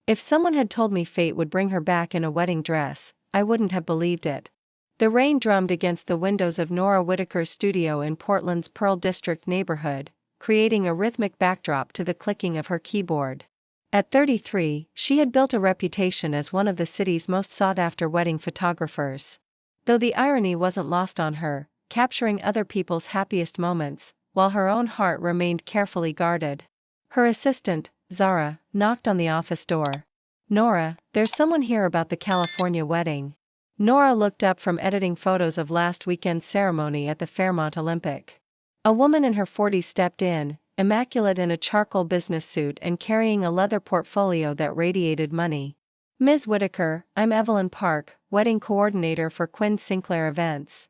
If someone had told me fate would bring her back in a wedding dress, I wouldn't have believed it. The rain drummed against the windows of Nora Whitaker's studio in Portland's Pearl District neighborhood, creating a rhythmic backdrop to the clicking of her keyboard. At 33, she had built a reputation as one of the city's most sought-after wedding photographers. Though the irony wasn't lost on her, capturing other people's happiest moments, while her own heart remained carefully guarded. Her assistant, Zara, knocked on the office door. "Nora, there's someone here about the California wedding." Nora looked up from editing photos of last weekend's ceremony at the Fairmont Olympic. A woman in her 40s stepped in, immaculate in a charcoal business suit and carrying a leather portfolio that radiated money. "Ms. Whitaker, I'm Evelyn Park, wedding coordinator for Quinn Sinclair Events."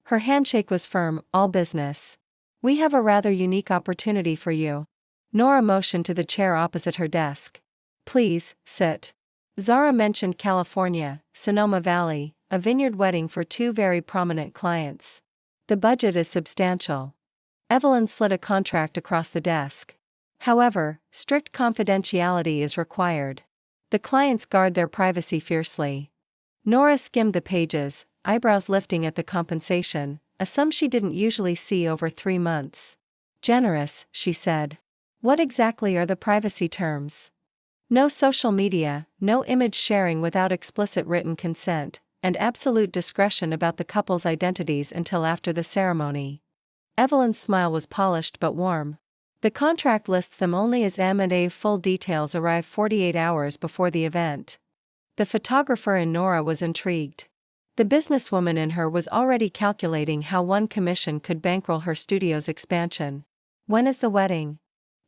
Her handshake was firm, all business. "We have a rather unique opportunity for you." Nora motioned to the chair opposite her desk. "Please, sit." Zara mentioned California, Sonoma Valley, a vineyard wedding for two very prominent clients. "The budget is substantial." Evelyn slid a contract across the desk. "However, strict confidentiality is required. The clients guard their privacy fiercely." Nora skimmed the pages, eyebrows lifting at the compensation, a sum she didn't usually see over 3 months. "Generous," she said. "What exactly are the privacy terms?" "No social media, no image sharing without explicit written consent, and absolute discretion about the couple's identities until after the ceremony." Evelyn's smile was polished but warm. "The contract lists them only as M&A. Full details arrive 48 hours before the event." The photographer in Nora was intrigued. The businesswoman in her was already calculating how one commission could bankroll her studio's expansion. "When is the wedding?"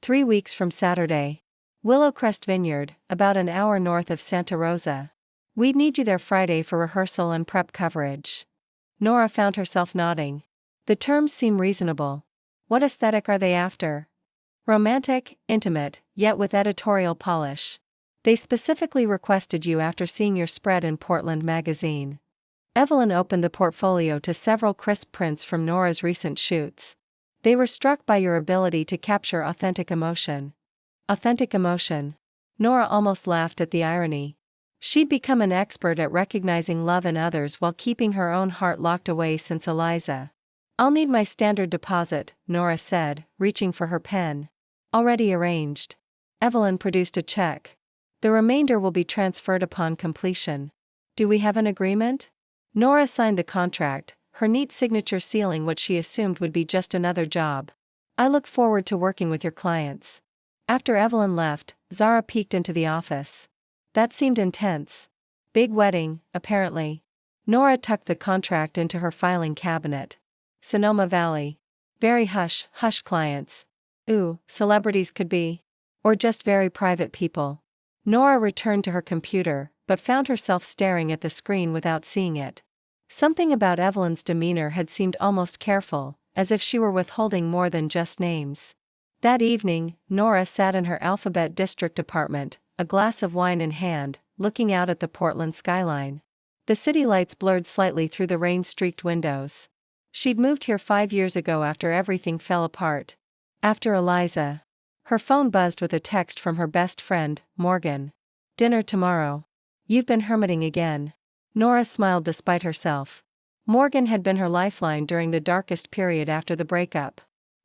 3 weeks from Saturday. Willowcrest Vineyard, about an hour north of Santa Rosa. "We'd need you there Friday for rehearsal and prep coverage." Nora found herself nodding. The terms seem reasonable. What aesthetic are they after? "Romantic, intimate, yet with editorial polish. They specifically requested you after seeing your spread in Portland Magazine." Evelyn opened the portfolio to several crisp prints from Nora's recent shoots. "They were struck by your ability to capture authentic emotion." Authentic emotion. Nora almost laughed at the irony. She'd become an expert at recognizing love in others while keeping her own heart locked away since Eliza. "I'll need my standard deposit," Nora said, reaching for her pen. "Already arranged." Evelyn produced a check. "The remainder will be transferred upon completion." "Do we have an agreement?" Nora signed the contract, her neat signature sealing what she assumed would be just another job. "I look forward to working with your clients." After Evelyn left, Zara peeked into the office. "That seemed intense." "Big wedding, apparently." Nora tucked the contract into her filing cabinet. "Sonoma Valley. Very hush clients. Ooh, celebrities could be. Or just very private people." Nora returned to her computer, but found herself staring at the screen without seeing it. Something about Evelyn's demeanor had seemed almost careful, as if she were withholding more than just names. That evening, Nora sat in her Alphabet District apartment, a glass of wine in hand, looking out at the Portland skyline. The city lights blurred slightly through the rain-streaked windows. She'd moved here 5 years ago after everything fell apart. After Eliza. Her phone buzzed with a text from her best friend, Morgan. "Dinner tomorrow. You've been hermiting again." Nora smiled despite herself. Morgan had been her lifeline during the darkest period after the breakup.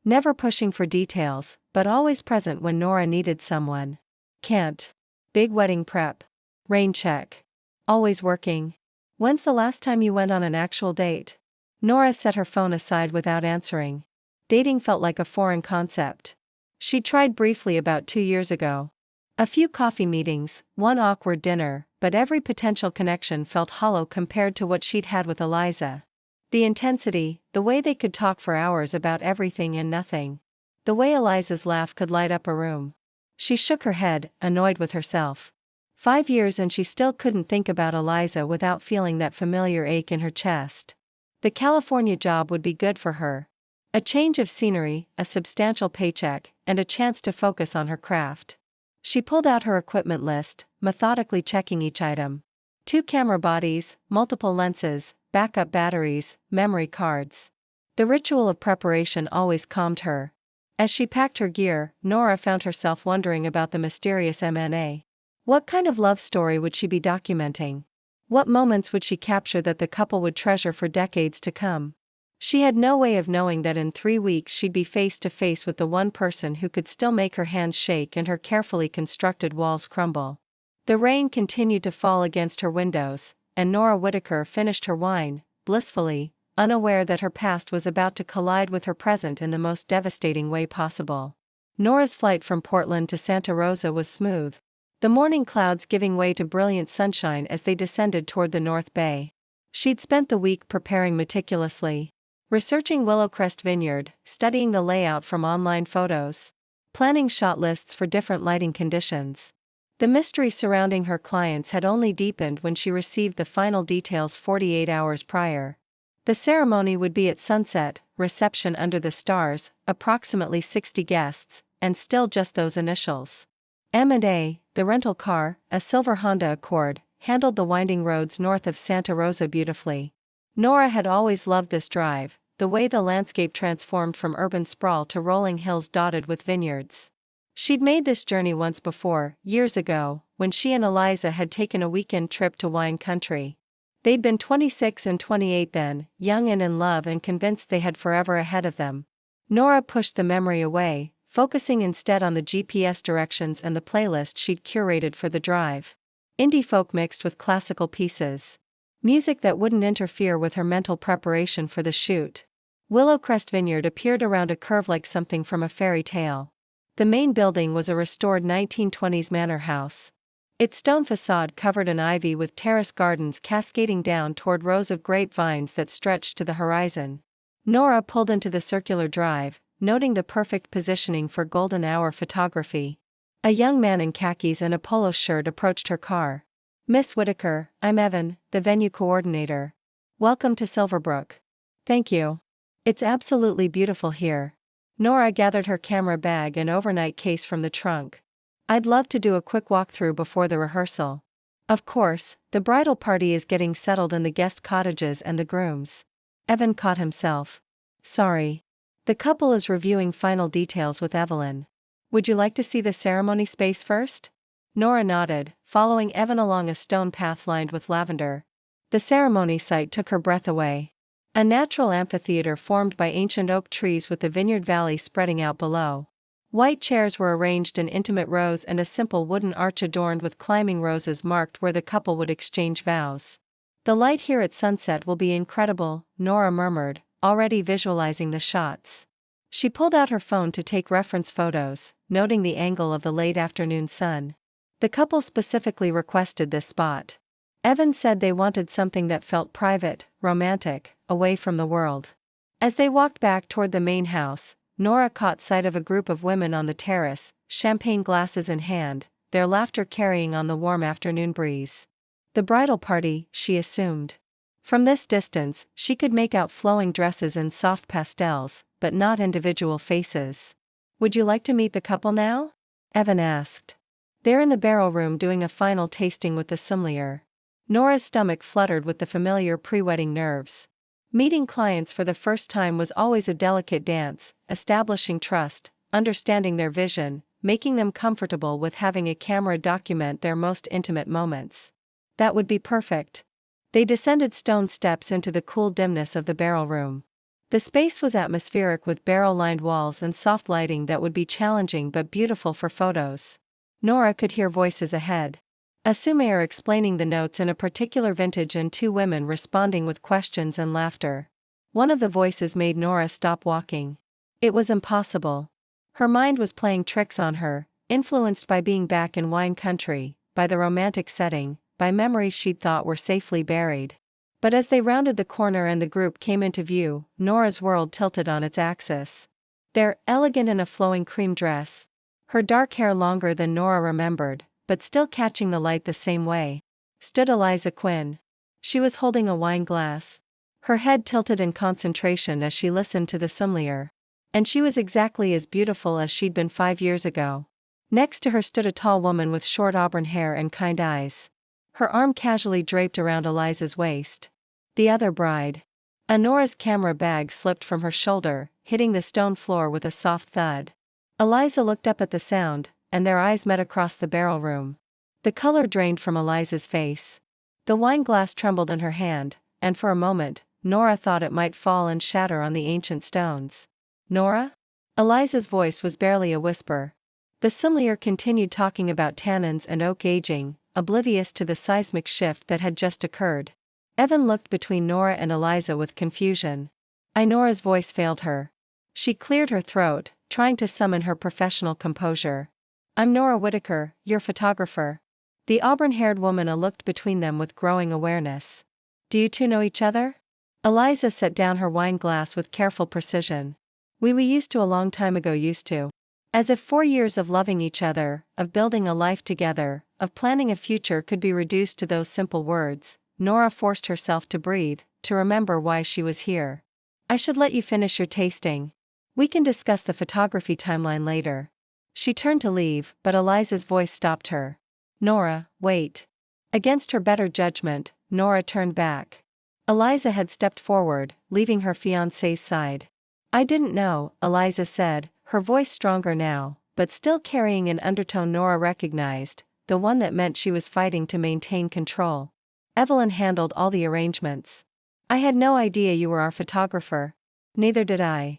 Never pushing for details, but always present when Nora needed someone. "Can't." "Big wedding prep." "Rain check." "Always working." "When's the last time you went on an actual date?" Nora set her phone aside without answering. Dating felt like a foreign concept. She'd tried briefly about 2 years ago. A few coffee meetings, one awkward dinner, but every potential connection felt hollow compared to what she'd had with Eliza. The intensity, the way they could talk for hours about everything and nothing. The way Eliza's laugh could light up a room. She shook her head, annoyed with herself. 5 years and she still couldn't think about Eliza without feeling that familiar ache in her chest. The California job would be good for her. A change of scenery, a substantial paycheck, and a chance to focus on her craft. She pulled out her equipment list, methodically checking each item. 2 camera bodies, multiple lenses, backup batteries, memory cards. The ritual of preparation always calmed her. As she packed her gear, Nora found herself wondering about the mysterious M&A. What kind of love story would she be documenting? What moments would she capture that the couple would treasure for decades to come? She had no way of knowing that in 3 weeks she'd be face to face with the one person who could still make her hands shake and her carefully constructed walls crumble. The rain continued to fall against her windows, and Nora Whitaker finished her wine, blissfully, unaware that her past was about to collide with her present in the most devastating way possible. Nora's flight from Portland to Santa Rosa was smooth, the morning clouds giving way to brilliant sunshine as they descended toward the North Bay. She'd spent the week preparing meticulously, researching Willowcrest Vineyard, studying the layout from online photos, planning shot lists for different lighting conditions. The mystery surrounding her clients had only deepened when she received the final details 48 hours prior. The ceremony would be at sunset, reception under the stars, approximately 60 guests, and still just those initials. M&A, the rental car, a silver Honda Accord, handled the winding roads north of Santa Rosa beautifully. Nora had always loved this drive, the way the landscape transformed from urban sprawl to rolling hills dotted with vineyards. She'd made this journey once before, years ago, when she and Eliza had taken a weekend trip to wine country. They'd been 26 and 28 then, young and in love and convinced they had forever ahead of them. Nora pushed the memory away, focusing instead on the GPS directions and the playlist she'd curated for the drive. Indie folk mixed with classical pieces. Music that wouldn't interfere with her mental preparation for the shoot. Willowcrest Vineyard appeared around a curve like something from a fairy tale. The main building was a restored 1920s manor house. Its stone facade covered in ivy with terrace gardens cascading down toward rows of grapevines that stretched to the horizon. Nora pulled into the circular drive, noting the perfect positioning for golden hour photography. A young man in khakis and a polo shirt approached her car. "Miss Whitaker, I'm Evan, the venue coordinator. Welcome to Silverbrook." "Thank you. It's absolutely beautiful here." Nora gathered her camera bag and overnight case from the trunk. "I'd love to do a quick walkthrough before the rehearsal." "Of course, the bridal party is getting settled in the guest cottages and the grooms." Evan caught himself. "Sorry. The couple is reviewing final details with Evelyn. Would you like to see the ceremony space first?" Nora nodded, following Evan along a stone path lined with lavender. The ceremony site took her breath away. A natural amphitheater formed by ancient oak trees with the vineyard valley spreading out below. White chairs were arranged in intimate rows and a simple wooden arch adorned with climbing roses marked where the couple would exchange vows. "The light here at sunset will be incredible," Nora murmured, already visualizing the shots. She pulled out her phone to take reference photos, noting the angle of the late afternoon sun. The couple specifically requested this spot. Evan said they wanted something that felt private, romantic, away from the world. As they walked back toward the main house, Nora caught sight of a group of women on the terrace, champagne glasses in hand, their laughter carrying on the warm afternoon breeze. The bridal party, she assumed. From this distance, she could make out flowing dresses in soft pastels, but not individual faces. "Would you like to meet the couple now?" Evan asked. "They're in the barrel room doing a final tasting with the sommelier." Nora's stomach fluttered with the familiar pre-wedding nerves. Meeting clients for the first time was always a delicate dance, establishing trust, understanding their vision, making them comfortable with having a camera document their most intimate moments. That would be perfect. They descended stone steps into the cool dimness of the barrel room. The space was atmospheric with barrel-lined walls and soft lighting that would be challenging but beautiful for photos. Nora could hear voices ahead. A sommelier explaining the notes in a particular vintage and two women responding with questions and laughter. One of the voices made Nora stop walking. It was impossible. Her mind was playing tricks on her, influenced by being back in wine country, by the romantic setting, by memories she'd thought were safely buried. But as they rounded the corner and the group came into view, Nora's world tilted on its axis. There, elegant in a flowing cream dress, her dark hair longer than Nora remembered, but still catching the light the same way, stood Eliza Quinn. She was holding a wine glass. Her head tilted in concentration as she listened to the sommelier. And she was exactly as beautiful as she'd been 5 years ago. Next to her stood a tall woman with short auburn hair and kind eyes. Her arm casually draped around Eliza's waist. The other bride. Nora's camera bag slipped from her shoulder, hitting the stone floor with a soft thud. Eliza looked up at the sound, and their eyes met across the barrel room. The color drained from Eliza's face. The wine glass trembled in her hand, and for a moment, Nora thought it might fall and shatter on the ancient stones. Nora? Eliza's voice was barely a whisper. The sommelier continued talking about tannins and oak aging, oblivious to the seismic shift that had just occurred. Evan looked between Nora and Eliza with confusion. Nora's voice failed her. She cleared her throat, trying to summon her professional composure. I'm Nora Whitaker, your photographer. The auburn-haired woman looked between them with growing awareness. Do you two know each other? Eliza set down her wine glass with careful precision. We used to a long time ago used to. As if 4 years of loving each other, of building a life together, of planning a future could be reduced to those simple words, Nora forced herself to breathe, to remember why she was here. I should let you finish your tasting. We can discuss the photography timeline later. She turned to leave, but Eliza's voice stopped her. Nora, wait. Against her better judgment, Nora turned back. Eliza had stepped forward, leaving her fiancé's side. I didn't know, Eliza said, her voice stronger now, but still carrying an undertone Nora recognized, the one that meant she was fighting to maintain control. Evelyn handled all the arrangements. I had no idea you were our photographer. Neither did I.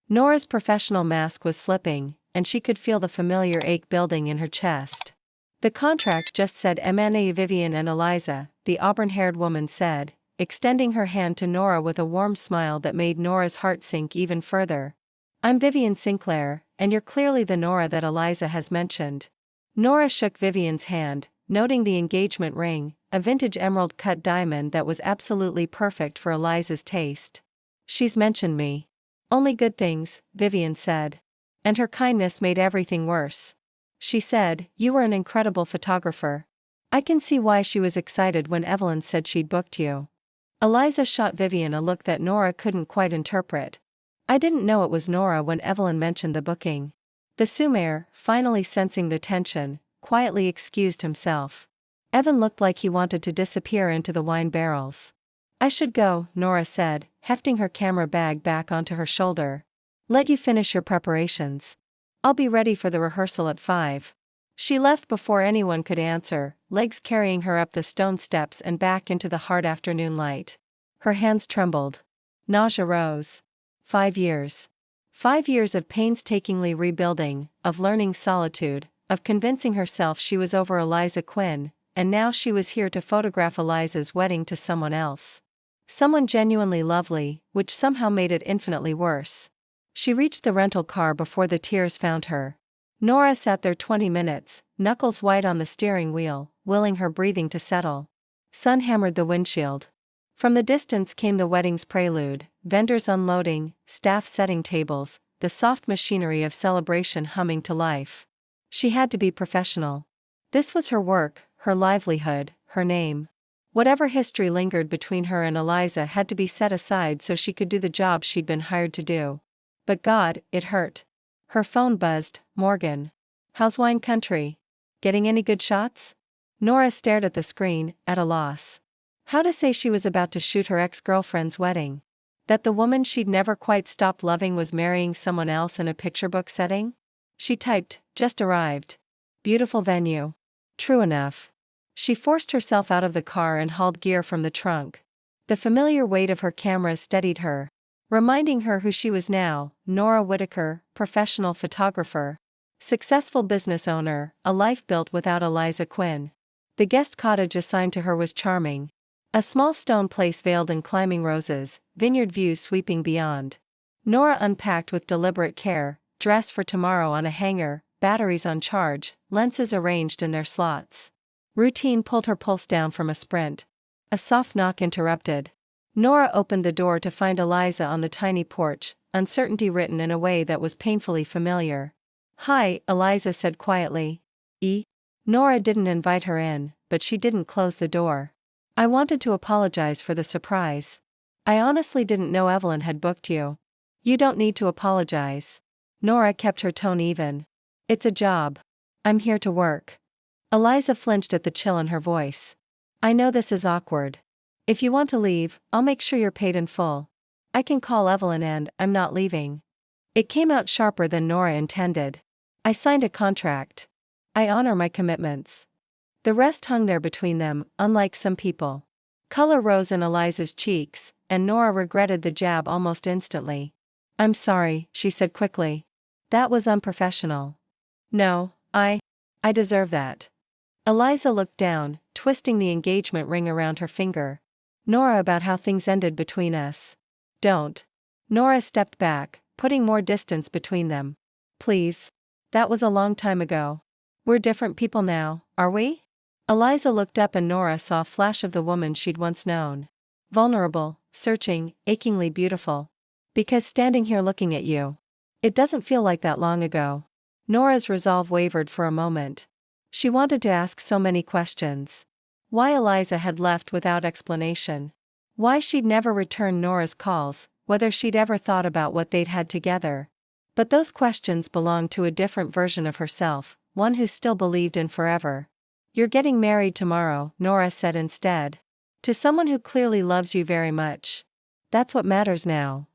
Nora's professional mask was slipping, and she could feel the familiar ache building in her chest. The contract just said M.N.A. Vivian and Eliza, the auburn-haired woman said, extending her hand to Nora with a warm smile that made Nora's heart sink even further. I'm Vivian Sinclair, and you're clearly the Nora that Eliza has mentioned. Nora shook Vivian's hand, noting the engagement ring, a vintage emerald-cut diamond that was absolutely perfect for Eliza's taste. She's mentioned me. Only good things, Vivian said. And her kindness made everything worse. She said, you were an incredible photographer. I can see why she was excited when Evelyn said she'd booked you. Eliza shot Vivian a look that Nora couldn't quite interpret. I didn't know it was Nora when Evelyn mentioned the booking. The sommelier, finally sensing the tension, quietly excused himself. Evan looked like he wanted to disappear into the wine barrels. I should go, Nora said, hefting her camera bag back onto her shoulder. Let you finish your preparations. I'll be ready for the rehearsal at 5. She left before anyone could answer, legs carrying her up the stone steps and back into the hard afternoon light. Her hands trembled. Nausea rose. 5 years. 5 years of painstakingly rebuilding, of learning solitude, of convincing herself she was over Eliza Quinn, and now she was here to photograph Eliza's wedding to someone else. Someone genuinely lovely, which somehow made it infinitely worse. She reached the rental car before the tears found her. Nora sat there 20 minutes, knuckles white on the steering wheel, willing her breathing to settle. Sun hammered the windshield. From the distance came the wedding's prelude, vendors unloading, staff setting tables, the soft machinery of celebration humming to life. She had to be professional. This was her work, her livelihood, her name. Whatever history lingered between her and Eliza had to be set aside so she could do the job she'd been hired to do. But God, it hurt. Her phone buzzed. Morgan. How's wine country? Getting any good shots? Nora stared at the screen, at a loss. How to say she was about to shoot her ex-girlfriend's wedding? That the woman she'd never quite stopped loving was marrying someone else in a picture book setting? She typed, just arrived. Beautiful venue. True enough. She forced herself out of the car and hauled gear from the trunk. The familiar weight of her camera steadied her, reminding her who she was now, Nora Whitaker, professional photographer. Successful business owner, a life built without Eliza Quinn. The guest cottage assigned to her was charming. A small stone place veiled in climbing roses, vineyard views sweeping beyond. Nora unpacked with deliberate care, dress for tomorrow on a hanger, batteries on charge, lenses arranged in their slots. Routine pulled her pulse down from a sprint. A soft knock interrupted. Nora opened the door to find Eliza on the tiny porch, uncertainty written in a way that was painfully familiar. Hi, Eliza said quietly. Nora didn't invite her in, but she didn't close the door. I wanted to apologize for the surprise. I honestly didn't know Evelyn had booked you. You don't need to apologize. Nora kept her tone even. It's a job. I'm here to work. Eliza flinched at the chill in her voice. I know this is awkward. If you want to leave, I'll make sure you're paid in full. I can call Evelyn and I'm not leaving. It came out sharper than Nora intended. I signed a contract. I honor my commitments. The rest hung there between them, unlike some people. Color rose in Eliza's cheeks, and Nora regretted the jab almost instantly. "I'm sorry," she said quickly. "That was unprofessional." "No, I deserve that." Eliza looked down, twisting the engagement ring around her finger. "Nora, about how things ended between us." "Don't." Nora stepped back, putting more distance between them. "Please. That was a long time ago. We're different people now, are we?" Eliza looked up and Nora saw a flash of the woman she'd once known. Vulnerable, searching, achingly beautiful. "Because standing here looking at you. It doesn't feel like that long ago." Nora's resolve wavered for a moment. She wanted to ask so many questions. Why Eliza had left without explanation. Why she'd never returned Nora's calls, whether she'd ever thought about what they'd had together. But those questions belonged to a different version of herself, one who still believed in forever. "You're getting married tomorrow," Nora said instead. "To someone who clearly loves you very much. That's what matters now."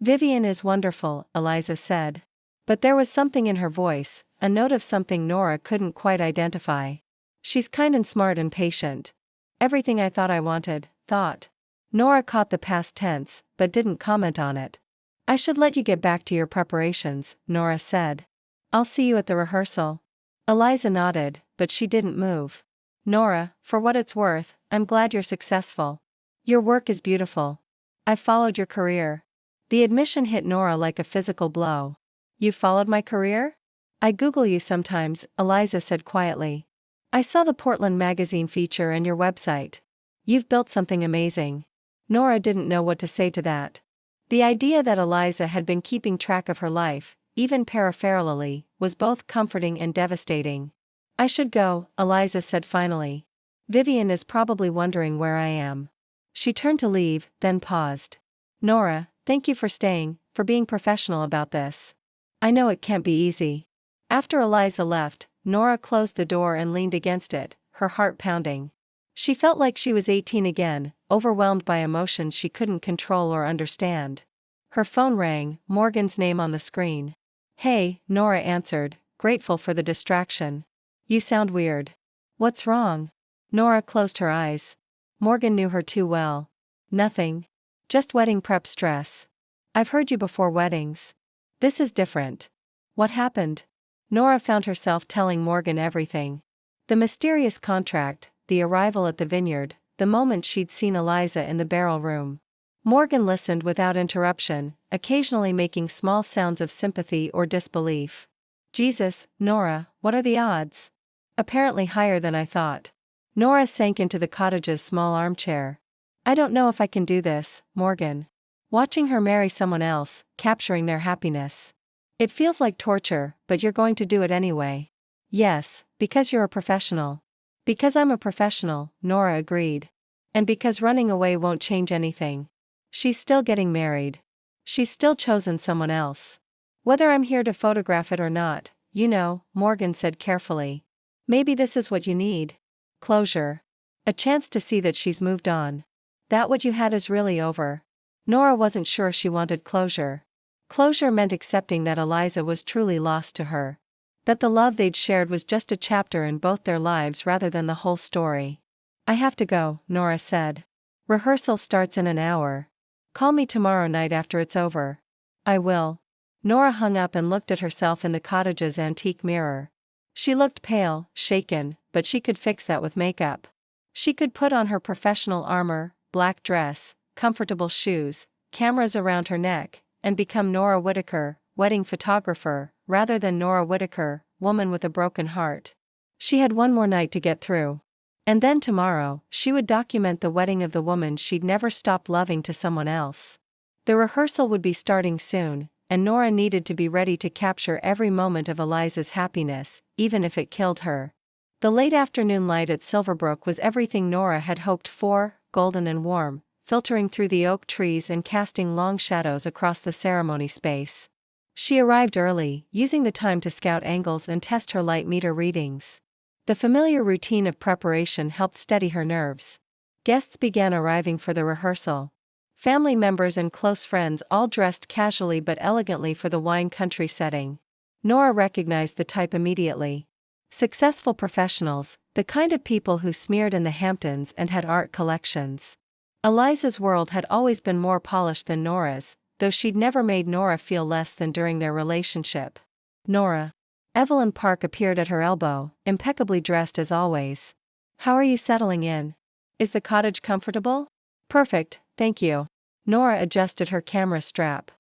"Vivian is wonderful," Eliza said. But there was something in her voice, a note of something Nora couldn't quite identify. "She's kind and smart and patient. Everything I thought I wanted, thought." Nora caught the past tense, but didn't comment on it. "I should let you get back to your preparations," Nora said. "I'll see you at the rehearsal." Eliza nodded, but she didn't move. "Nora, for what it's worth, I'm glad you're successful. Your work is beautiful. I've followed your career." The admission hit Nora like a physical blow. "You followed my career?" "I Google you sometimes," Eliza said quietly. "I saw the Portland magazine feature and your website. You've built something amazing." Nora didn't know what to say to that. The idea that Eliza had been keeping track of her life, even peripherally, was both comforting and devastating. "I should go," Eliza said finally. "Vivian is probably wondering where I am." She turned to leave, then paused. "Nora, thank you for staying, for being professional about this. I know it can't be easy." After Eliza left, Nora closed the door and leaned against it, her heart pounding. She felt like she was 18 again, overwhelmed by emotions she couldn't control or understand. Her phone rang, Morgan's name on the screen. "Hey," Nora answered, grateful for the distraction. "You sound weird." "What's wrong?" Nora closed her eyes. Morgan knew her too well. "Nothing. Just wedding prep stress. I've heard you before weddings. This is different." "What happened?" Nora found herself telling Morgan everything. The mysterious contract, the arrival at the vineyard, the moment she'd seen Eliza in the barrel room. Morgan listened without interruption, occasionally making small sounds of sympathy or disbelief. "Jesus, Nora, what are the odds?" "Apparently higher than I thought." Nora sank into the cottage's small armchair. "I don't know if I can do this, Morgan. Watching her marry someone else, capturing their happiness. It feels like torture, but you're going to do it anyway." "Yes, because you're a professional." "Because I'm a professional," Nora agreed. "And because running away won't change anything. She's still getting married. She's still chosen someone else. Whether I'm here to photograph it or not, you know," Morgan said carefully. "Maybe this is what you need. Closure. A chance to see that she's moved on. That what you had is really over." Nora wasn't sure she wanted closure. Closure meant accepting that Eliza was truly lost to her. That the love they'd shared was just a chapter in both their lives rather than the whole story. "I have to go," Nora said. "Rehearsal starts in an hour. Call me tomorrow night after it's over." "I will." Nora hung up and looked at herself in the cottage's antique mirror. She looked pale, shaken, but she could fix that with makeup. She could put on her professional armor, black dress, comfortable shoes, cameras around her neck, and become Nora Whitaker, wedding photographer, rather than Nora Whitaker, woman with a broken heart. She had one more night to get through. And then tomorrow, she would document the wedding of the woman she'd never stopped loving to someone else. The rehearsal would be starting soon, and Nora needed to be ready to capture every moment of Eliza's happiness, even if it killed her. The late afternoon light at Silverbrook was everything Nora had hoped for, golden and warm, filtering through the oak trees and casting long shadows across the ceremony space. She arrived early, using the time to scout angles and test her light meter readings. The familiar routine of preparation helped steady her nerves. Guests began arriving for the rehearsal. Family members and close friends all dressed casually but elegantly for the wine country setting. Nora recognized the type immediately. Successful professionals, the kind of people who smeared in the Hamptons and had art collections. Eliza's world had always been more polished than Nora's, though she'd never made Nora feel less than during their relationship. Nora. Evelyn Park appeared at her elbow, impeccably dressed as always. How are you settling in? Is the cottage comfortable? Perfect, thank you. Nora adjusted her camera strap.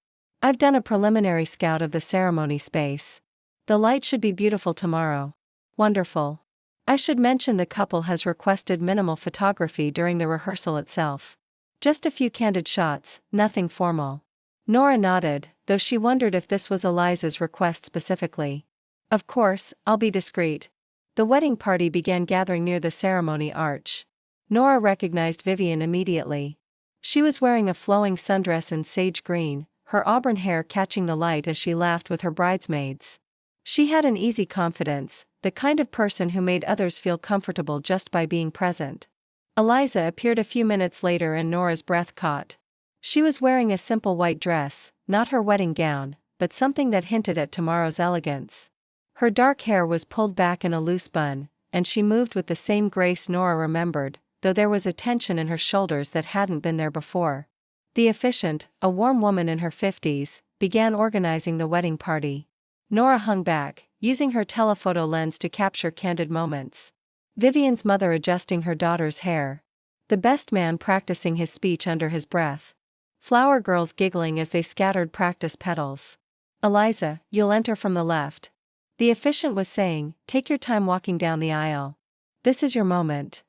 I've done a preliminary scout of the ceremony space. The light should be beautiful tomorrow. Wonderful. I should mention the couple has requested minimal photography during the rehearsal itself. Just a few candid shots, nothing formal. Nora nodded, though she wondered if this was Eliza's request specifically. Of course, I'll be discreet. The wedding party began gathering near the ceremony arch. Nora recognized Vivian immediately. She was wearing a flowing sundress in sage green, her auburn hair catching the light as she laughed with her bridesmaids. She had an easy confidence, the kind of person who made others feel comfortable just by being present. Eliza appeared a few minutes later and Nora's breath caught. She was wearing a simple white dress, not her wedding gown, but something that hinted at tomorrow's elegance. Her dark hair was pulled back in a loose bun, and she moved with the same grace Nora remembered, though there was a tension in her shoulders that hadn't been there before. The officiant, a warm woman in her 50s, began organizing the wedding party. Nora hung back, using her telephoto lens to capture candid moments. Vivian's mother adjusting her daughter's hair. The best man practicing his speech under his breath. Flower girls giggling as they scattered practice petals. Eliza, you'll enter from the left. The officiant was saying, take your time walking down the aisle. This is your moment.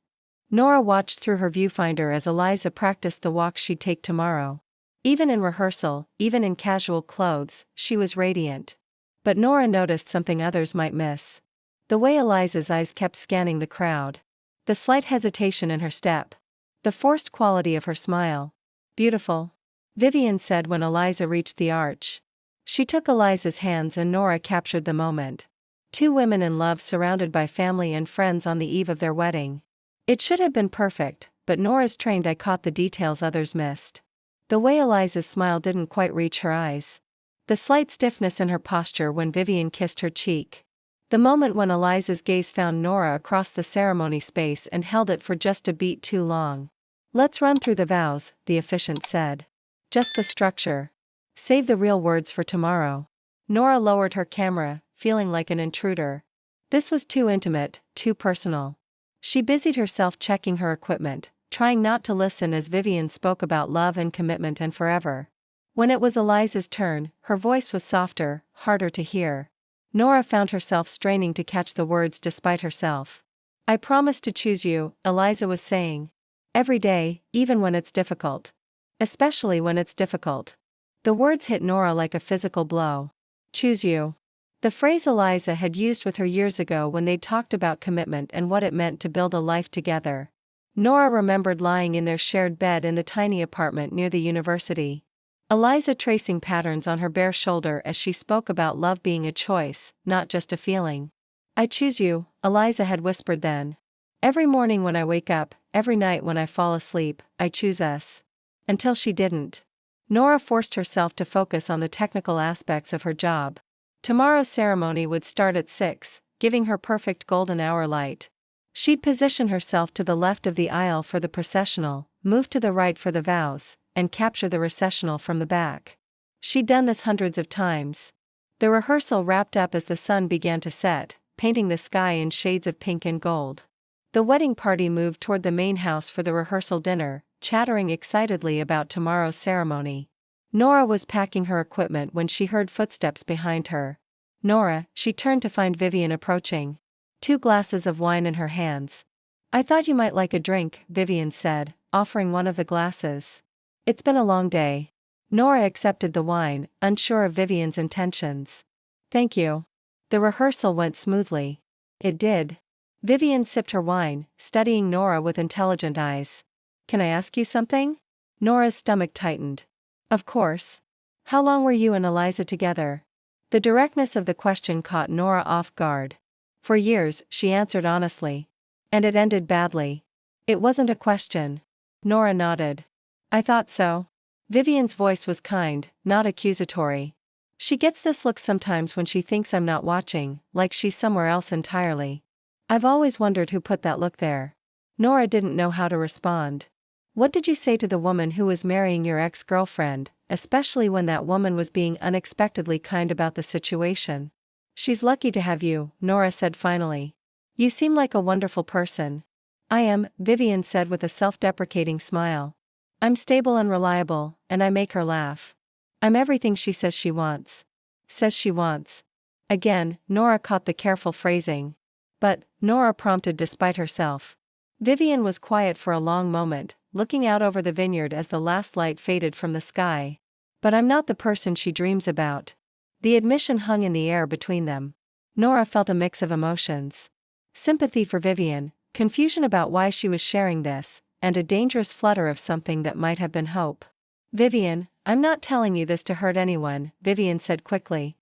Nora watched through her viewfinder as Eliza practiced the walk she'd take tomorrow. Even in rehearsal, even in casual clothes, she was radiant. But Nora noticed something others might miss. The way Eliza's eyes kept scanning the crowd. The slight hesitation in her step. The forced quality of her smile. Beautiful. Vivian said when Eliza reached the arch. She took Eliza's hands and Nora captured the moment. Two women in love surrounded by family and friends on the eve of their wedding. It should have been perfect, but Nora's trained eye caught the details others missed. The way Eliza's smile didn't quite reach her eyes. The slight stiffness in her posture when Vivian kissed her cheek. The moment when Eliza's gaze found Nora across the ceremony space and held it for just a beat too long. Let's run through the vows, the officiant said. Just the structure. Save the real words for tomorrow. Nora lowered her camera, feeling like an intruder. This was too intimate, too personal. She busied herself checking her equipment, trying not to listen as Vivian spoke about love and commitment and forever. When it was Eliza's turn, her voice was softer, harder to hear. Nora found herself straining to catch the words despite herself. I promise to choose you, Eliza was saying. Every day, even when it's difficult. Especially when it's difficult. The words hit Nora like a physical blow. Choose you. The phrase Eliza had used with her years ago when they'd talked about commitment and what it meant to build a life together. Nora remembered lying in their shared bed in the tiny apartment near the university. Eliza tracing patterns on her bare shoulder as she spoke about love being a choice, not just a feeling. I choose you, Eliza had whispered then. Every morning when I wake up, every night when I fall asleep, I choose us. Until she didn't. Nora forced herself to focus on the technical aspects of her job. Tomorrow's ceremony would start at 6, giving her perfect golden hour light. She'd position herself to the left of the aisle for the processional, move to the right for the vows, and capture the recessional from the back. She'd done this hundreds of times. The rehearsal wrapped up as the sun began to set, painting the sky in shades of pink and gold. The wedding party moved toward the main house for the rehearsal dinner, chattering excitedly about tomorrow's ceremony. Nora was packing her equipment when she heard footsteps behind her. Nora, she turned to find Vivian approaching. 2 glasses of wine in her hands. I thought you might like a drink, Vivian said, offering one of the glasses. It's been a long day. Nora accepted the wine, unsure of Vivian's intentions. Thank you. The rehearsal went smoothly. It did. Vivian sipped her wine, studying Nora with intelligent eyes. Can I ask you something? Nora's stomach tightened. Of course. How long were you and Eliza together? The directness of the question caught Nora off guard. For years, she answered honestly. And it ended badly. It wasn't a question. Nora nodded. I thought so. Vivian's voice was kind, not accusatory. She gets this look sometimes when she thinks I'm not watching, like she's somewhere else entirely. I've always wondered who put that look there. Nora didn't know how to respond. What did you say to the woman who was marrying your ex-girlfriend, especially when that woman was being unexpectedly kind about the situation? She's lucky to have you, Nora said finally. You seem like a wonderful person. I am, Vivian said with a self-deprecating smile. I'm stable and reliable, and I make her laugh. I'm everything she says she wants. Says she wants. Again, Nora caught the careful phrasing. But, Nora prompted despite herself. Vivian was quiet for a long moment, looking out over the vineyard as the last light faded from the sky. But I'm not the person she dreams about. The admission hung in the air between them. Nora felt a mix of emotions. Sympathy for Vivian, confusion about why she was sharing this, and a dangerous flutter of something that might have been hope. Vivian, I'm not telling you this to hurt anyone, Vivian said quickly.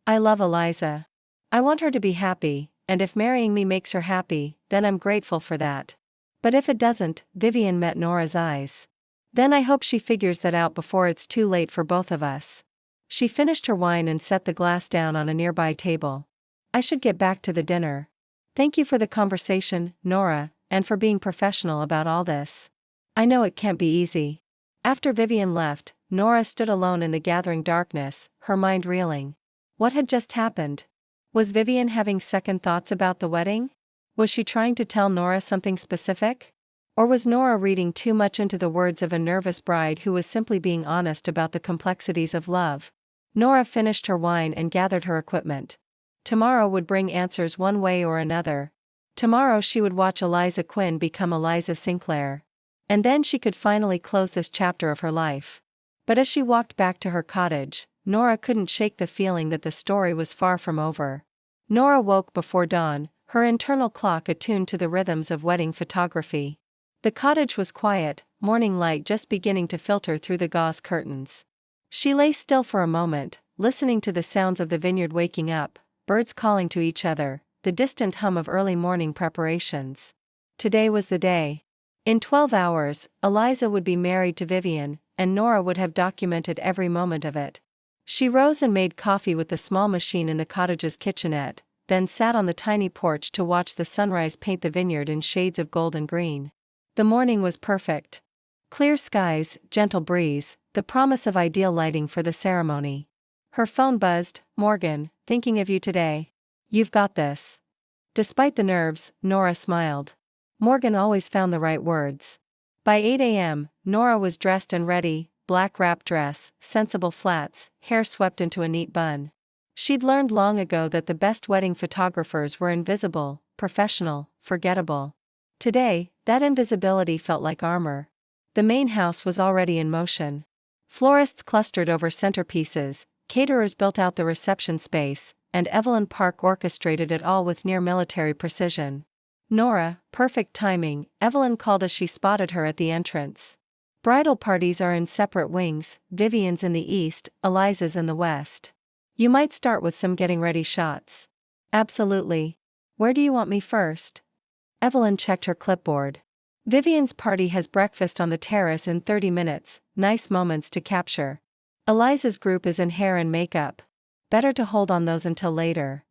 I love Eliza. I want her to be happy, and if marrying me makes her happy, then I'm grateful for that. But if it doesn't, Vivian met Nora's eyes. Then I hope she figures that out before it's too late for both of us. She finished her wine and set the glass down on a nearby table. I should get back to the dinner. Thank you for the conversation, Nora, and for being professional about all this. I know it can't be easy. After Vivian left, Nora stood alone in the gathering darkness, her mind reeling. What had just happened? Was Vivian having second thoughts about the wedding? Was she trying to tell Nora something specific? Or was Nora reading too much into the words of a nervous bride who was simply being honest about the complexities of love? Nora finished her wine and gathered her equipment. Tomorrow would bring answers one way or another. Tomorrow she would watch Eliza Quinn become Eliza Sinclair. And then she could finally close this chapter of her life. But as she walked back to her cottage, Nora couldn't shake the feeling that the story was far from over. Nora woke before dawn, her internal clock attuned to the rhythms of wedding photography. The cottage was quiet, morning light just beginning to filter through the gauze curtains. She lay still for a moment, listening to the sounds of the vineyard waking up, birds calling to each other, the distant hum of early morning preparations. Today was the day. In 12 hours, Eliza would be married to Vivian, and Nora would have documented every moment of it. She rose and made coffee with the small machine in the cottage's kitchenette, then sat on the tiny porch to watch the sunrise paint the vineyard in shades of gold and green. The morning was perfect. Clear skies, gentle breeze, the promise of ideal lighting for the ceremony. Her phone buzzed. Morgan, thinking of you today. You've got this. Despite the nerves, Nora smiled. Morgan always found the right words. By 8 a.m., Nora was dressed and ready, black wrap dress, sensible flats, hair swept into a neat bun. She'd learned long ago that the best wedding photographers were invisible, professional, forgettable. Today, that invisibility felt like armor. The main house was already in motion. Florists clustered over centerpieces, caterers built out the reception space, and Evelyn Park orchestrated it all with near-military precision. Nora, perfect timing, Evelyn called as she spotted her at the entrance. Bridal parties are in separate wings, Vivian's in the east, Eliza's in the west. You might start with some getting ready shots. Absolutely. Where do you want me first? Evelyn checked her clipboard. Vivian's party has breakfast on the terrace in 30 minutes, nice moments to capture. Eliza's group is in hair and makeup. Better to hold on those until later.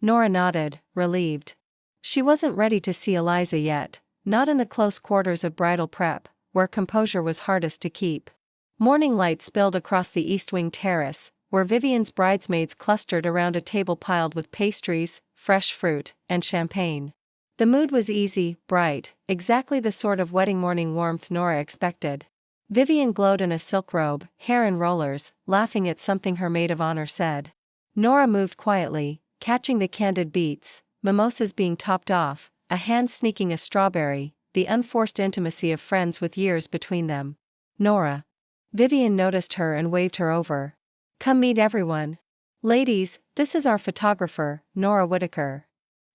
Nora nodded, relieved. She wasn't ready to see Eliza yet, not in the close quarters of bridal prep, where composure was hardest to keep. Morning light spilled across the east wing terrace, where Vivian's bridesmaids clustered around a table piled with pastries, fresh fruit, and champagne. The mood was easy, bright, exactly the sort of wedding morning warmth Nora expected. Vivian glowed in a silk robe, hair in rollers, laughing at something her maid of honor said. Nora moved quietly, catching the candid beats, mimosas being topped off, a hand sneaking a strawberry, the unforced intimacy of friends with years between them. Nora. Vivian noticed her and waved her over. Come meet everyone. Ladies, this is our photographer, Nora Whitaker.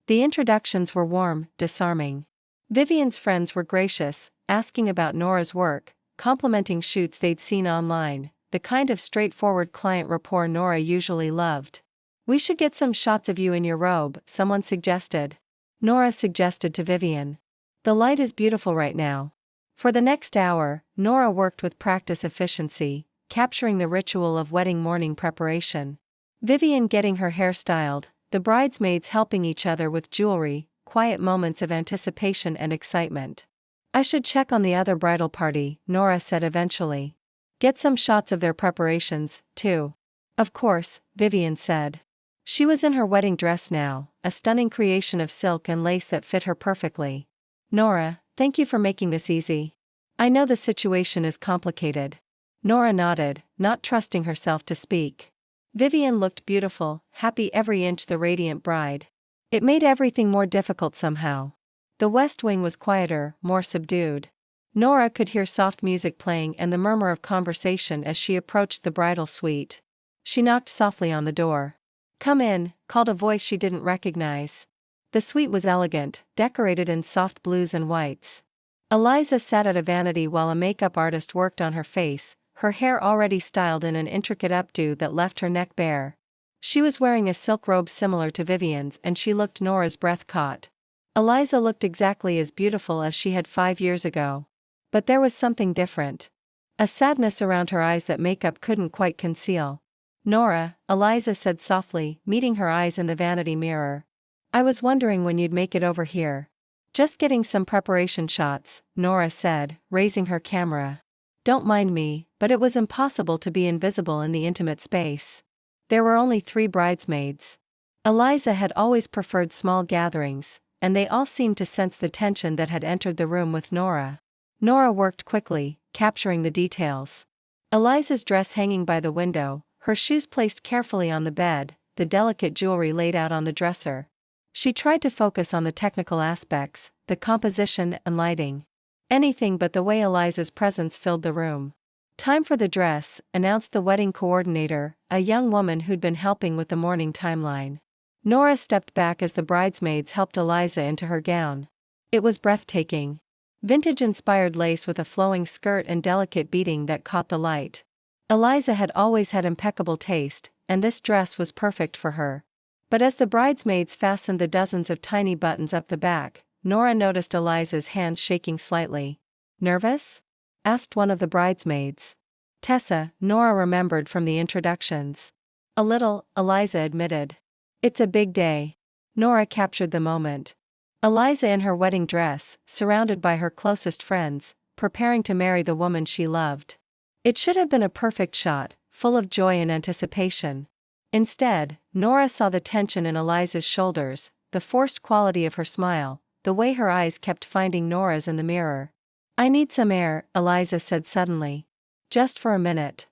The introductions were warm, disarming. Vivian's friends were gracious, asking about Nora's work, complimenting shoots they'd seen online, the kind of straightforward client rapport Nora usually loved. We should get some shots of you in your robe, someone suggested. Nora suggested to Vivian. The light is beautiful right now. For the next hour, Nora worked with practice efficiency, capturing the ritual of wedding morning preparation. Vivian getting her hair styled, the bridesmaids helping each other with jewelry, quiet moments of anticipation and excitement. I should check on the other bridal party, Nora said eventually. Get some shots of their preparations, too. Of course, Vivian said. She was in her wedding dress now, a stunning creation of silk and lace that fit her perfectly. Nora, thank you for making this easy. I know the situation is complicated. Nora nodded, not trusting herself to speak. Vivian looked beautiful, happy every inch the radiant bride. It made everything more difficult somehow. The West Wing was quieter, more subdued. Nora could hear soft music playing and the murmur of conversation as she approached the bridal suite. She knocked softly on the door. Come in, called a voice she didn't recognize. The suite was elegant, decorated in soft blues and whites. Eliza sat at a vanity while a makeup artist worked on her face, her hair already styled in an intricate updo that left her neck bare. She was wearing a silk robe similar to Vivian's and she looked Nora's breath caught. Eliza looked exactly as beautiful as she had 5 years ago. But there was something different. A sadness around her eyes that makeup couldn't quite conceal. Nora, Eliza said softly, meeting her eyes in the vanity mirror. I was wondering when you'd make it over here. Just getting some preparation shots, Nora said, raising her camera. Don't mind me, but it was impossible to be invisible in the intimate space. There were only 3 bridesmaids. Eliza had always preferred small gatherings, and they all seemed to sense the tension that had entered the room with Nora. Nora worked quickly, capturing the details. Eliza's dress hanging by the window, her shoes placed carefully on the bed, the delicate jewelry laid out on the dresser. She tried to focus on the technical aspects, the composition and lighting. Anything but the way Eliza's presence filled the room. Time for the dress, announced the wedding coordinator, a young woman who'd been helping with the morning timeline. Nora stepped back as the bridesmaids helped Eliza into her gown. It was breathtaking. Vintage-inspired lace with a flowing skirt and delicate beading that caught the light. Eliza had always had impeccable taste, and this dress was perfect for her. But as the bridesmaids fastened the dozens of tiny buttons up the back, Nora noticed Eliza's hands shaking slightly. Nervous? Asked one of the bridesmaids. Tessa, Nora remembered from the introductions. A little, Eliza admitted. It's a big day. Nora captured the moment. Eliza in her wedding dress, surrounded by her closest friends, preparing to marry the woman she loved. It should have been a perfect shot, full of joy and anticipation. Instead, Nora saw the tension in Eliza's shoulders, the forced quality of her smile, the way her eyes kept finding Nora's in the mirror. I need some air, Eliza said suddenly. Just for a minute.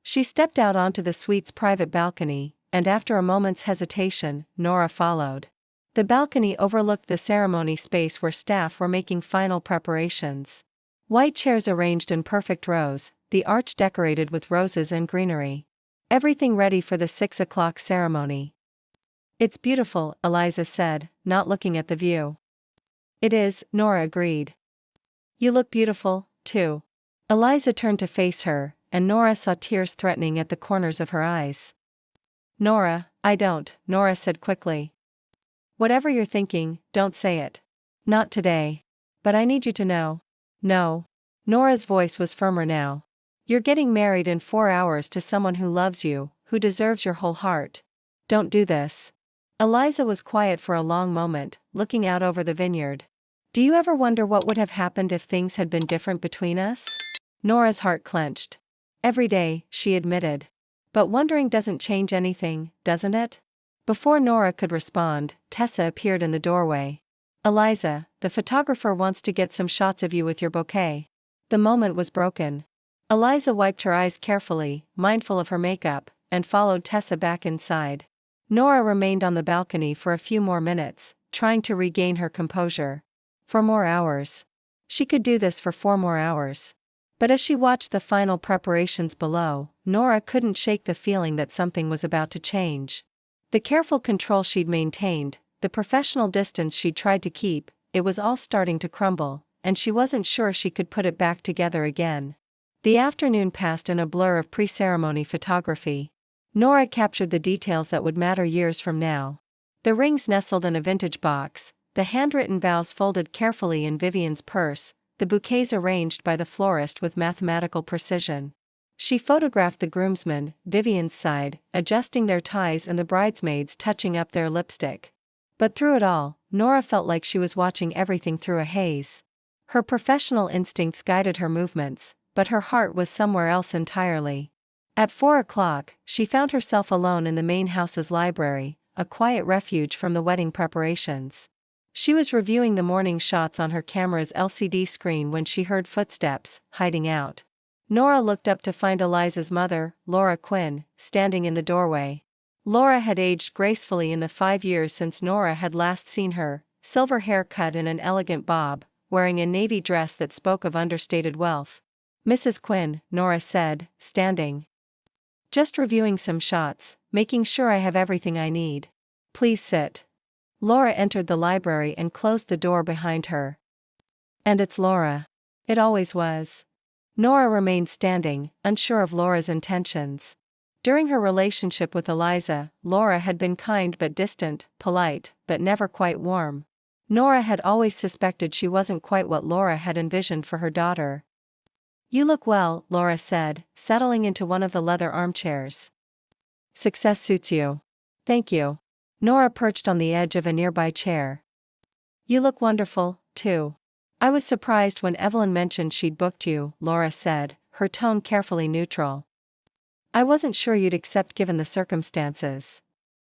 She stepped out onto the suite's private balcony, and after a moment's hesitation, Nora followed. The balcony overlooked the ceremony space where staff were making final preparations. White chairs arranged in perfect rows, the arch decorated with roses and greenery. Everything ready for the 6 o'clock ceremony. It's beautiful, Eliza said, not looking at the view. It is, Nora agreed. You look beautiful, too. Eliza turned to face her, and Nora saw tears threatening at the corners of her eyes. Nora, I don't, Nora said quickly. Whatever you're thinking, don't say it. Not today. But I need you to know. No. Nora's voice was firmer now. You're getting married in 4 hours to someone who loves you, who deserves your whole heart. Don't do this. Eliza was quiet for a long moment, looking out over the vineyard. Do you ever wonder what would have happened if things had been different between us? Nora's heart clenched. Every day, she admitted. But wondering doesn't change anything, doesn't it? Before Nora could respond, Tessa appeared in the doorway. Eliza, the photographer wants to get some shots of you with your bouquet. The moment was broken. Eliza wiped her eyes carefully, mindful of her makeup, and followed Tessa back inside. Nora remained on the balcony for a few more minutes, trying to regain her composure. 4 more hours. She could do this for 4 more hours. But as she watched the final preparations below, Nora couldn't shake the feeling that something was about to change. The careful control she'd maintained, the professional distance she'd tried to keep, it was all starting to crumble, and she wasn't sure she could put it back together again. The afternoon passed in a blur of pre-ceremony photography. Nora captured the details that would matter years from now. The rings nestled in a vintage box, the handwritten vows folded carefully in Vivian's purse, the bouquets arranged by the florist with mathematical precision. She photographed the groomsmen, Vivian's side, adjusting their ties and the bridesmaids touching up their lipstick. But through it all, Nora felt like she was watching everything through a haze. Her professional instincts guided her movements, but her heart was somewhere else entirely. At 4 o'clock, she found herself alone in the main house's library, a quiet refuge from the wedding preparations. She was reviewing the morning shots on her camera's LCD screen when she heard footsteps, hiding out. Nora looked up to find Eliza's mother, Laura Quinn, standing in the doorway. Laura had aged gracefully in the 5 years since Nora had last seen her, silver hair cut in an elegant bob, wearing a navy dress that spoke of understated wealth. "Mrs. Quinn," Nora said, standing. "Just reviewing some shots, making sure I have everything I need. Please sit." Laura entered the library and closed the door behind her. "And it's Laura. It always was." Nora remained standing, unsure of Laura's intentions. During her relationship with Eliza, Laura had been kind but distant, polite, but never quite warm. Nora had always suspected she wasn't quite what Laura had envisioned for her daughter. "You look well," Laura said, settling into one of the leather armchairs. "Success suits you." "Thank you." Nora perched on the edge of a nearby chair. "You look wonderful, too." "I was surprised when Evelyn mentioned she'd booked you," Laura said, her tone carefully neutral. "I wasn't sure you'd accept given the circumstances."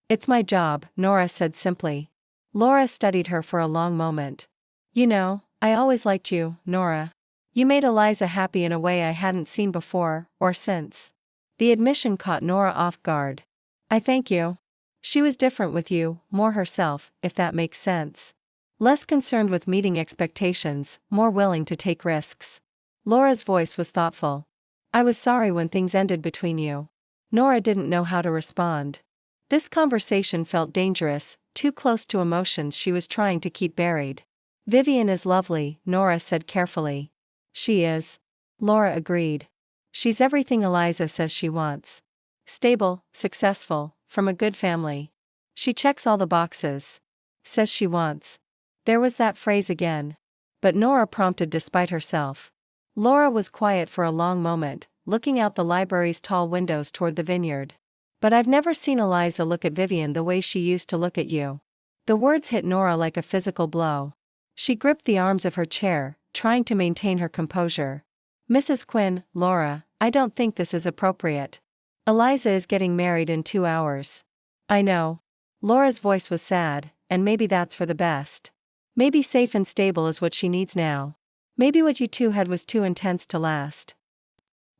"It's my job," Nora said simply. Laura studied her for a long moment. "You know, I always liked you, Nora. You made Eliza happy in a way I hadn't seen before, or since." The admission caught Nora off guard. "I thank you. She was different with you, more herself, if that makes sense. Less concerned with meeting expectations, more willing to take risks." Laura's voice was thoughtful. "I was sorry when things ended between you." Nora didn't know how to respond. This conversation felt dangerous, too close to emotions she was trying to keep buried. "Vivian is lovely," Nora said carefully. "She is." Laura agreed. "She's everything Eliza says she wants. Stable, successful, from a good family. She checks all the boxes. Says she wants." There was that phrase again. But Nora prompted despite herself. Laura was quiet for a long moment, looking out the library's tall windows toward the vineyard. "But I've never seen Eliza look at Vivian the way she used to look at you." The words hit Nora like a physical blow. She gripped the arms of her chair, trying to maintain her composure. "Mrs. Quinn, Laura, I don't think this is appropriate. Eliza is getting married in 2 hours." "I know." Laura's voice was sad, "and maybe that's for the best. Maybe safe and stable is what she needs now. Maybe what you two had was too intense to last."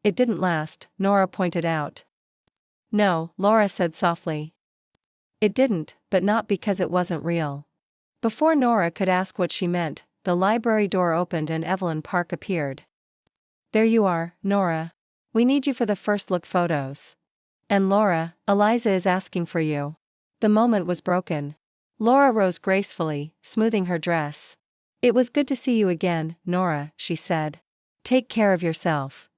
"It didn't last," Nora pointed out. "No," Laura said softly. "It didn't, but not because it wasn't real." Before Nora could ask what she meant, the library door opened and Evelyn Park appeared. "There you are, Nora. We need you for the first look photos. And Laura, Eliza is asking for you." The moment was broken. Laura rose gracefully, smoothing her dress. "It was good to see you again, Nora," she said. "Take care of yourself."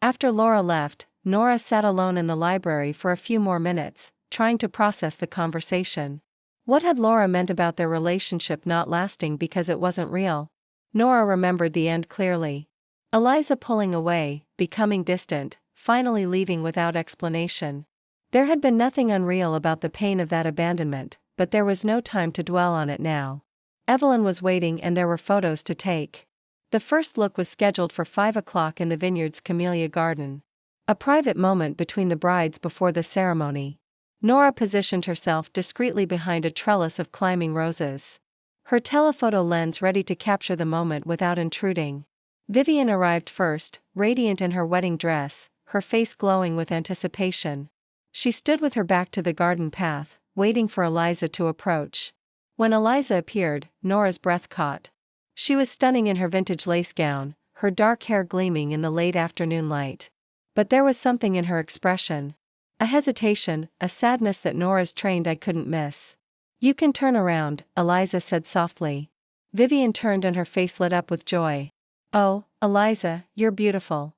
After Laura left, Nora sat alone in the library for a few more minutes, trying to process the conversation. What had Laura meant about their relationship not lasting because it wasn't real? Nora remembered the end clearly. Eliza pulling away, becoming distant, finally leaving without explanation. There had been nothing unreal about the pain of that abandonment, but there was no time to dwell on it now. Evelyn was waiting and there were photos to take. The first look was scheduled for 5 o'clock in the vineyard's camellia garden. A private moment between the brides before the ceremony. Nora positioned herself discreetly behind a trellis of climbing roses. Her telephoto lens ready to capture the moment without intruding. Vivian arrived first, radiant in her wedding dress, her face glowing with anticipation. She stood with her back to the garden path, waiting for Eliza to approach. When Eliza appeared, Nora's breath caught. She was stunning in her vintage lace gown, her dark hair gleaming in the late afternoon light. But there was something in her expression. A hesitation, a sadness that Nora's trained eye couldn't miss. "You can turn around," Eliza said softly. Vivian turned and her face lit up with joy. "Oh, Eliza, you're beautiful."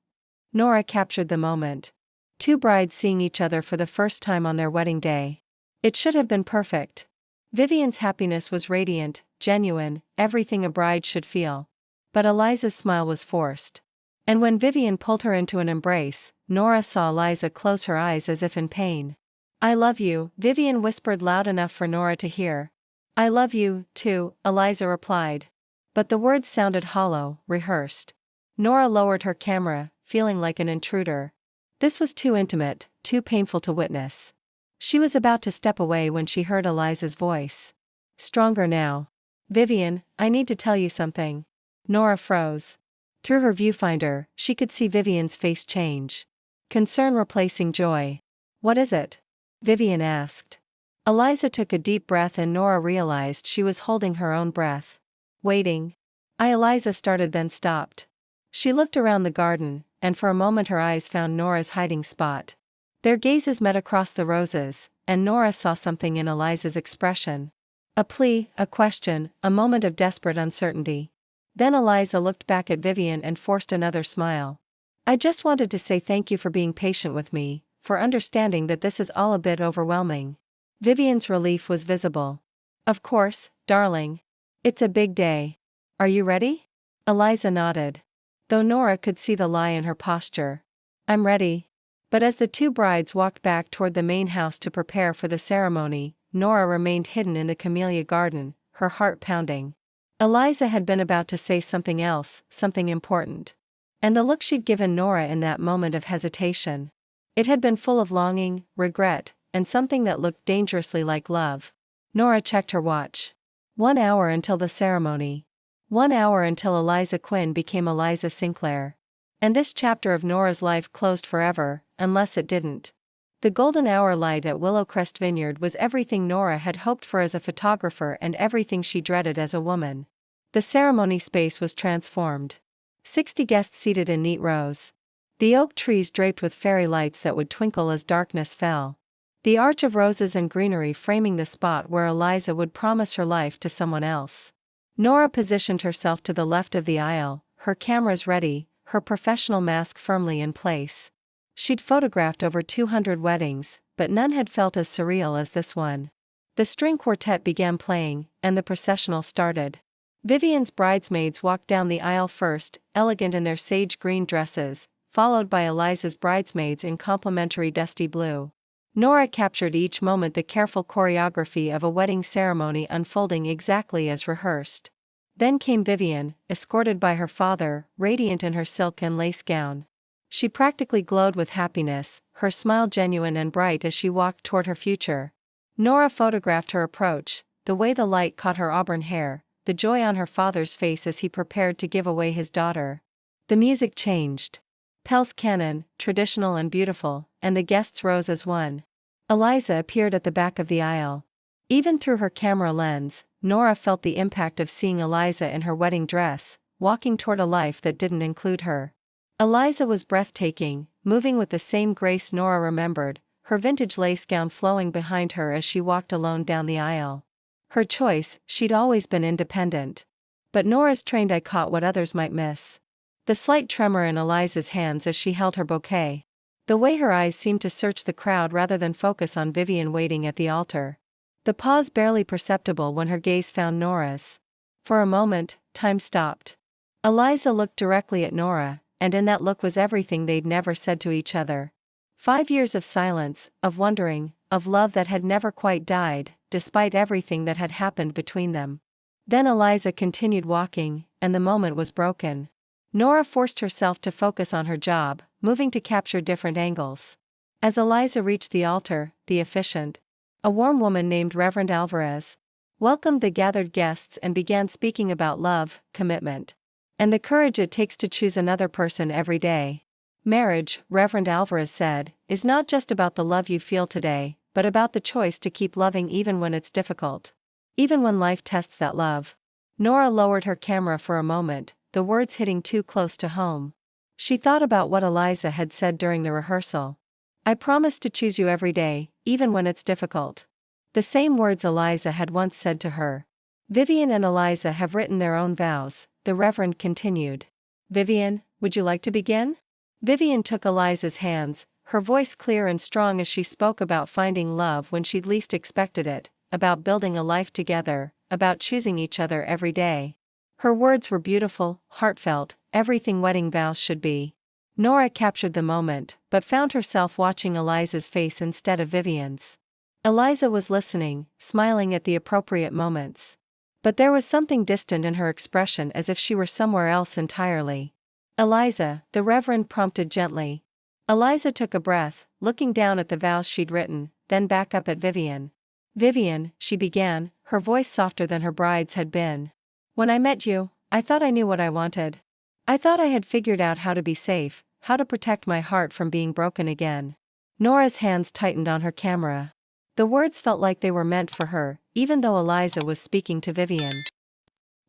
Nora captured the moment. Two brides seeing each other for the first time on their wedding day. It should have been perfect. Vivian's happiness was radiant, genuine, everything a bride should feel. But Eliza's smile was forced. And when Vivian pulled her into an embrace, Nora saw Eliza close her eyes as if in pain. "I love you," Vivian whispered loud enough for Nora to hear. "I love you, too," Eliza replied. But the words sounded hollow, rehearsed. Nora lowered her camera, feeling like an intruder. This was too intimate, too painful to witness. She was about to step away when she heard Eliza's voice. Stronger now. "Vivian, I need to tell you something." Nora froze. Through her viewfinder, she could see Vivian's face change. Concern replacing joy. "What is it?" Vivian asked. Eliza took a deep breath and Nora realized she was holding her own breath. Waiting. Eliza started then stopped. She looked around the garden, and for a moment her eyes found Nora's hiding spot. Their gazes met across the roses, and Nora saw something in Eliza's expression. A plea, a question, a moment of desperate uncertainty. Then Eliza looked back at Vivian and forced another smile. "I just wanted to say thank you for being patient with me, for understanding that this is all a bit overwhelming." Vivian's relief was visible. "Of course, darling. It's a big day. Are you ready?" Eliza nodded. Though Nora could see the lie in her posture. "I'm ready." But as the two brides walked back toward the main house to prepare for the ceremony, Nora remained hidden in the camellia garden, her heart pounding. Eliza had been about to say something else, something important. And the look she'd given Nora in that moment of hesitation. It had been full of longing, regret, and something that looked dangerously like love. Nora checked her watch. 1 hour until the ceremony. 1 hour until Eliza Quinn became Eliza Sinclair. And this chapter of Nora's life closed forever, unless it didn't. The golden hour light at Willowcrest Vineyard was everything Nora had hoped for as a photographer and everything she dreaded as a woman. The ceremony space was transformed. 60 guests seated in neat rows. The oak trees draped with fairy lights that would twinkle as darkness fell. The arch of roses and greenery framing the spot where Eliza would promise her life to someone else. Nora positioned herself to the left of the aisle, her cameras ready, her professional mask firmly in place. She'd photographed over 200 weddings, but none had felt as surreal as this one. The string quartet began playing, and the processional started. Vivian's bridesmaids walked down the aisle first, elegant in their sage green dresses, followed by Eliza's bridesmaids in complementary dusty blue. Nora captured each moment, the careful choreography of a wedding ceremony unfolding exactly as rehearsed. Then came Vivian, escorted by her father, radiant in her silk and lace gown. She practically glowed with happiness, her smile genuine and bright as she walked toward her future. Nora photographed her approach, the way the light caught her auburn hair, the joy on her father's face as he prepared to give away his daughter. The music changed. Pell's canon, traditional and beautiful, and the guests rose as one. Eliza appeared at the back of the aisle. Even through her camera lens, Nora felt the impact of seeing Eliza in her wedding dress, walking toward a life that didn't include her. Eliza was breathtaking, moving with the same grace Nora remembered, her vintage lace gown flowing behind her as she walked alone down the aisle. Her choice, she'd always been independent. But Nora's trained eye caught what others might miss. The slight tremor in Eliza's hands as she held her bouquet. The way her eyes seemed to search the crowd rather than focus on Vivian waiting at the altar. The pause barely perceptible when her gaze found Nora's. For a moment, time stopped. Eliza looked directly at Nora, and in that look was everything they'd never said to each other. 5 years of silence, of wondering, of love that had never quite died, despite everything that had happened between them. Then Eliza continued walking, and the moment was broken. Nora forced herself to focus on her job, moving to capture different angles. As Eliza reached the altar, the officiant, a warm woman named Reverend Alvarez, welcomed the gathered guests and began speaking about love, commitment, and the courage it takes to choose another person every day. Marriage, Reverend Alvarez said, is not just about the love you feel today, but about the choice to keep loving even when it's difficult. Even when life tests that love. Nora lowered her camera for a moment, the words hitting too close to home. She thought about what Eliza had said during the rehearsal. "I promise to choose you every day, even when it's difficult." The same words Eliza had once said to her. Vivian and Eliza have written their own vows, the Reverend continued. "Vivian, would you like to begin?" Vivian took Eliza's hands, her voice clear and strong as she spoke about finding love when she'd least expected it, about building a life together, about choosing each other every day. Her words were beautiful, heartfelt, everything wedding vows should be. Nora captured the moment, but found herself watching Eliza's face instead of Vivian's. Eliza was listening, smiling at the appropriate moments. But there was something distant in her expression, as if she were somewhere else entirely. "Eliza," the Reverend prompted gently. Eliza took a breath, looking down at the vows she'd written, then back up at Vivian. "Vivian," she began, her voice softer than her bride's had been. "When I met you, I thought I knew what I wanted. I thought I had figured out how to be safe, how to protect my heart from being broken again." Nora's hands tightened on her camera. The words felt like they were meant for her, even though Eliza was speaking to Vivian.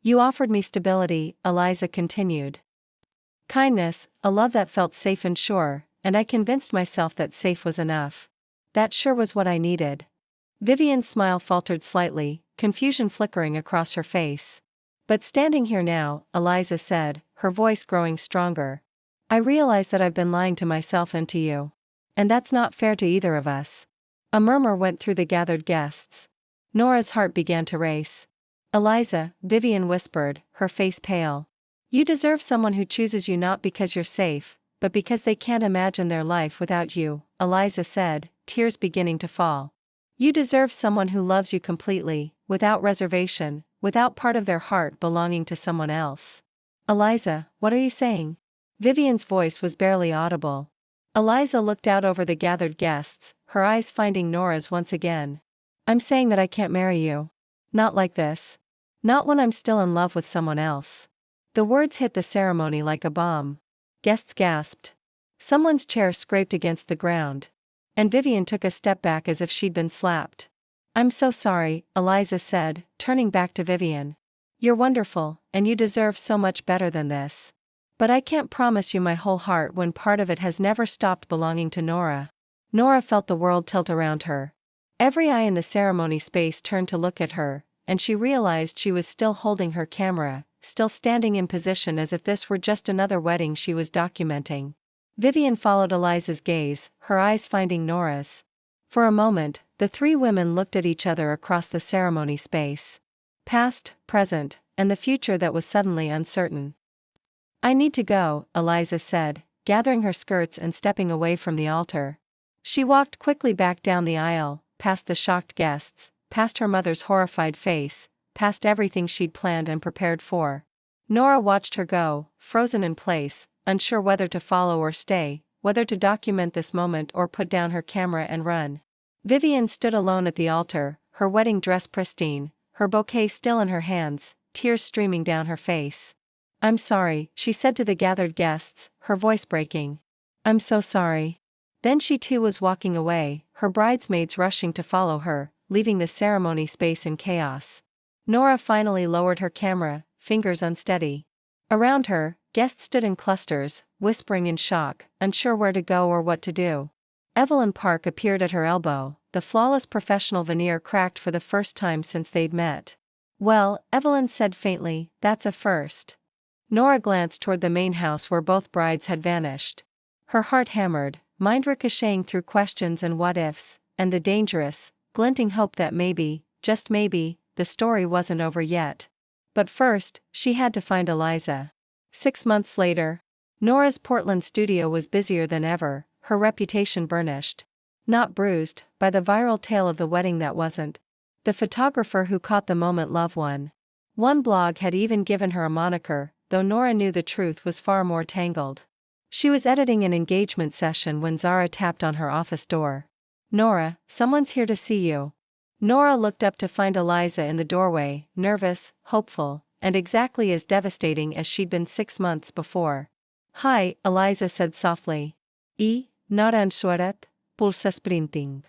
"You offered me stability," Eliza continued. "Kindness, a love that felt safe and sure, and I convinced myself that safe was enough. That sure was what I needed." Vivian's smile faltered slightly, confusion flickering across her face. "But standing here now," Eliza said, her voice growing stronger, "I realize that I've been lying to myself and to you. And that's not fair to either of us." A murmur went through the gathered guests. Nora's heart began to race. "Eliza," Vivian whispered, her face pale. "You deserve someone who chooses you not because you're safe, but because they can't imagine their life without you," Eliza said, tears beginning to fall. "You deserve someone who loves you completely, without reservation, without part of their heart belonging to someone else." "Eliza, what are you saying?" Vivian's voice was barely audible. Eliza looked out over the gathered guests, her eyes finding Nora's once again. "I'm saying that I can't marry you. Not like this. Not when I'm still in love with someone else." The words hit the ceremony like a bomb. Guests gasped. Someone's chair scraped against the ground. And Vivian took a step back as if she'd been slapped. "I'm so sorry," Eliza said, turning back to Vivian. "You're wonderful, and you deserve so much better than this. But I can't promise you my whole heart when part of it has never stopped belonging to Nora." Nora felt the world tilt around her. Every eye in the ceremony space turned to look at her, and she realized she was still holding her camera, still standing in position as if this were just another wedding she was documenting. Vivian followed Eliza's gaze, her eyes finding Nora's. For a moment, the three women looked at each other across the ceremony space. Past, present, and the future that was suddenly uncertain. "I need to go," Eliza said, gathering her skirts and stepping away from the altar. She walked quickly back down the aisle, past the shocked guests, past her mother's horrified face, past everything she'd planned and prepared for. Nora watched her go, frozen in place, unsure whether to follow or stay, whether to document this moment or put down her camera and run. Vivian stood alone at the altar, her wedding dress pristine, her bouquet still in her hands, tears streaming down her face. "I'm sorry," she said to the gathered guests, her voice breaking. "I'm so sorry." Then she too was walking away, her bridesmaids rushing to follow her, leaving the ceremony space in chaos. Nora finally lowered her camera, fingers unsteady. Around her, guests stood in clusters, whispering in shock, unsure where to go or what to do. Evelyn Park appeared at her elbow, the flawless professional veneer cracked for the first time since they'd met. "Well," Evelyn said faintly, "that's a first." Nora glanced toward the main house where both brides had vanished. Her heart hammered, mind ricocheting through questions and what-ifs, and the dangerous, glinting hope that maybe, just maybe, the story wasn't over yet. But first, she had to find Eliza. 6 months later, Nora's Portland studio was busier than ever, her reputation burnished. Not bruised, by the viral tale of the wedding that wasn't. The photographer who caught the moment love won. One blog had even given her a moniker, though Nora knew the truth was far more tangled. She was editing an engagement session when Zara tapped on her office door. "Nora, someone's here to see you." Nora looked up to find Eliza in the doorway, nervous, hopeful, and exactly as devastating as she'd been 6 months before. "Hi," Eliza said softly. Not ansvaret, pulsa sprinting."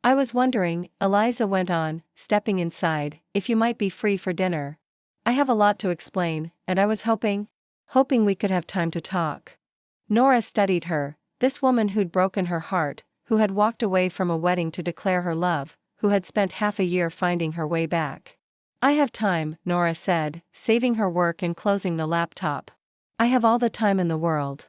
"I was wondering," Eliza went on, stepping inside, "if you might be free for dinner. I have a lot to explain, and I was hoping we could have time to talk." Nora studied her, this woman who'd broken her heart, who had walked away from a wedding to declare her love, who had spent half a year finding her way back. "I have time," Nora said, saving her work and closing the laptop. "I have all the time in the world."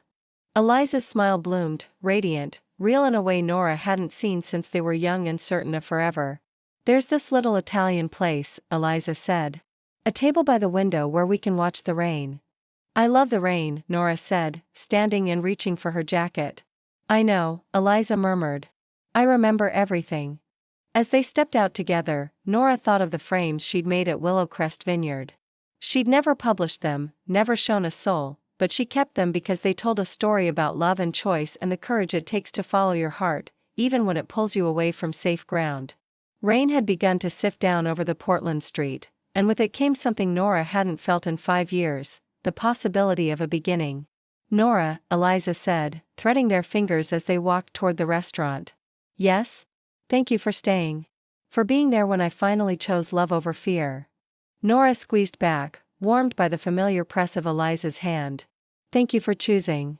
Eliza's smile bloomed, radiant, real in a way Nora hadn't seen since they were young and certain of forever. "There's this little Italian place," Eliza said. "A table by the window where we can watch the rain." I love the rain, Nora said, standing and reaching for her jacket. I know, Eliza murmured. I remember everything. As they stepped out together, Nora thought of the frames she'd made at Willowcrest Vineyard. She'd never published them, never shown a soul, but she kept them because they told a story about love and choice and the courage it takes to follow your heart, even when it pulls you away from safe ground. Rain had begun to sift down over the Portland street, and with it came something Nora hadn't felt in 5 years, the possibility of a beginning. Nora, Eliza said, threading their fingers as they walked toward the restaurant. Yes? Thank you for staying. For being there when I finally chose love over fear. Nora squeezed back, warmed by the familiar press of Eliza's hand. Thank you for choosing.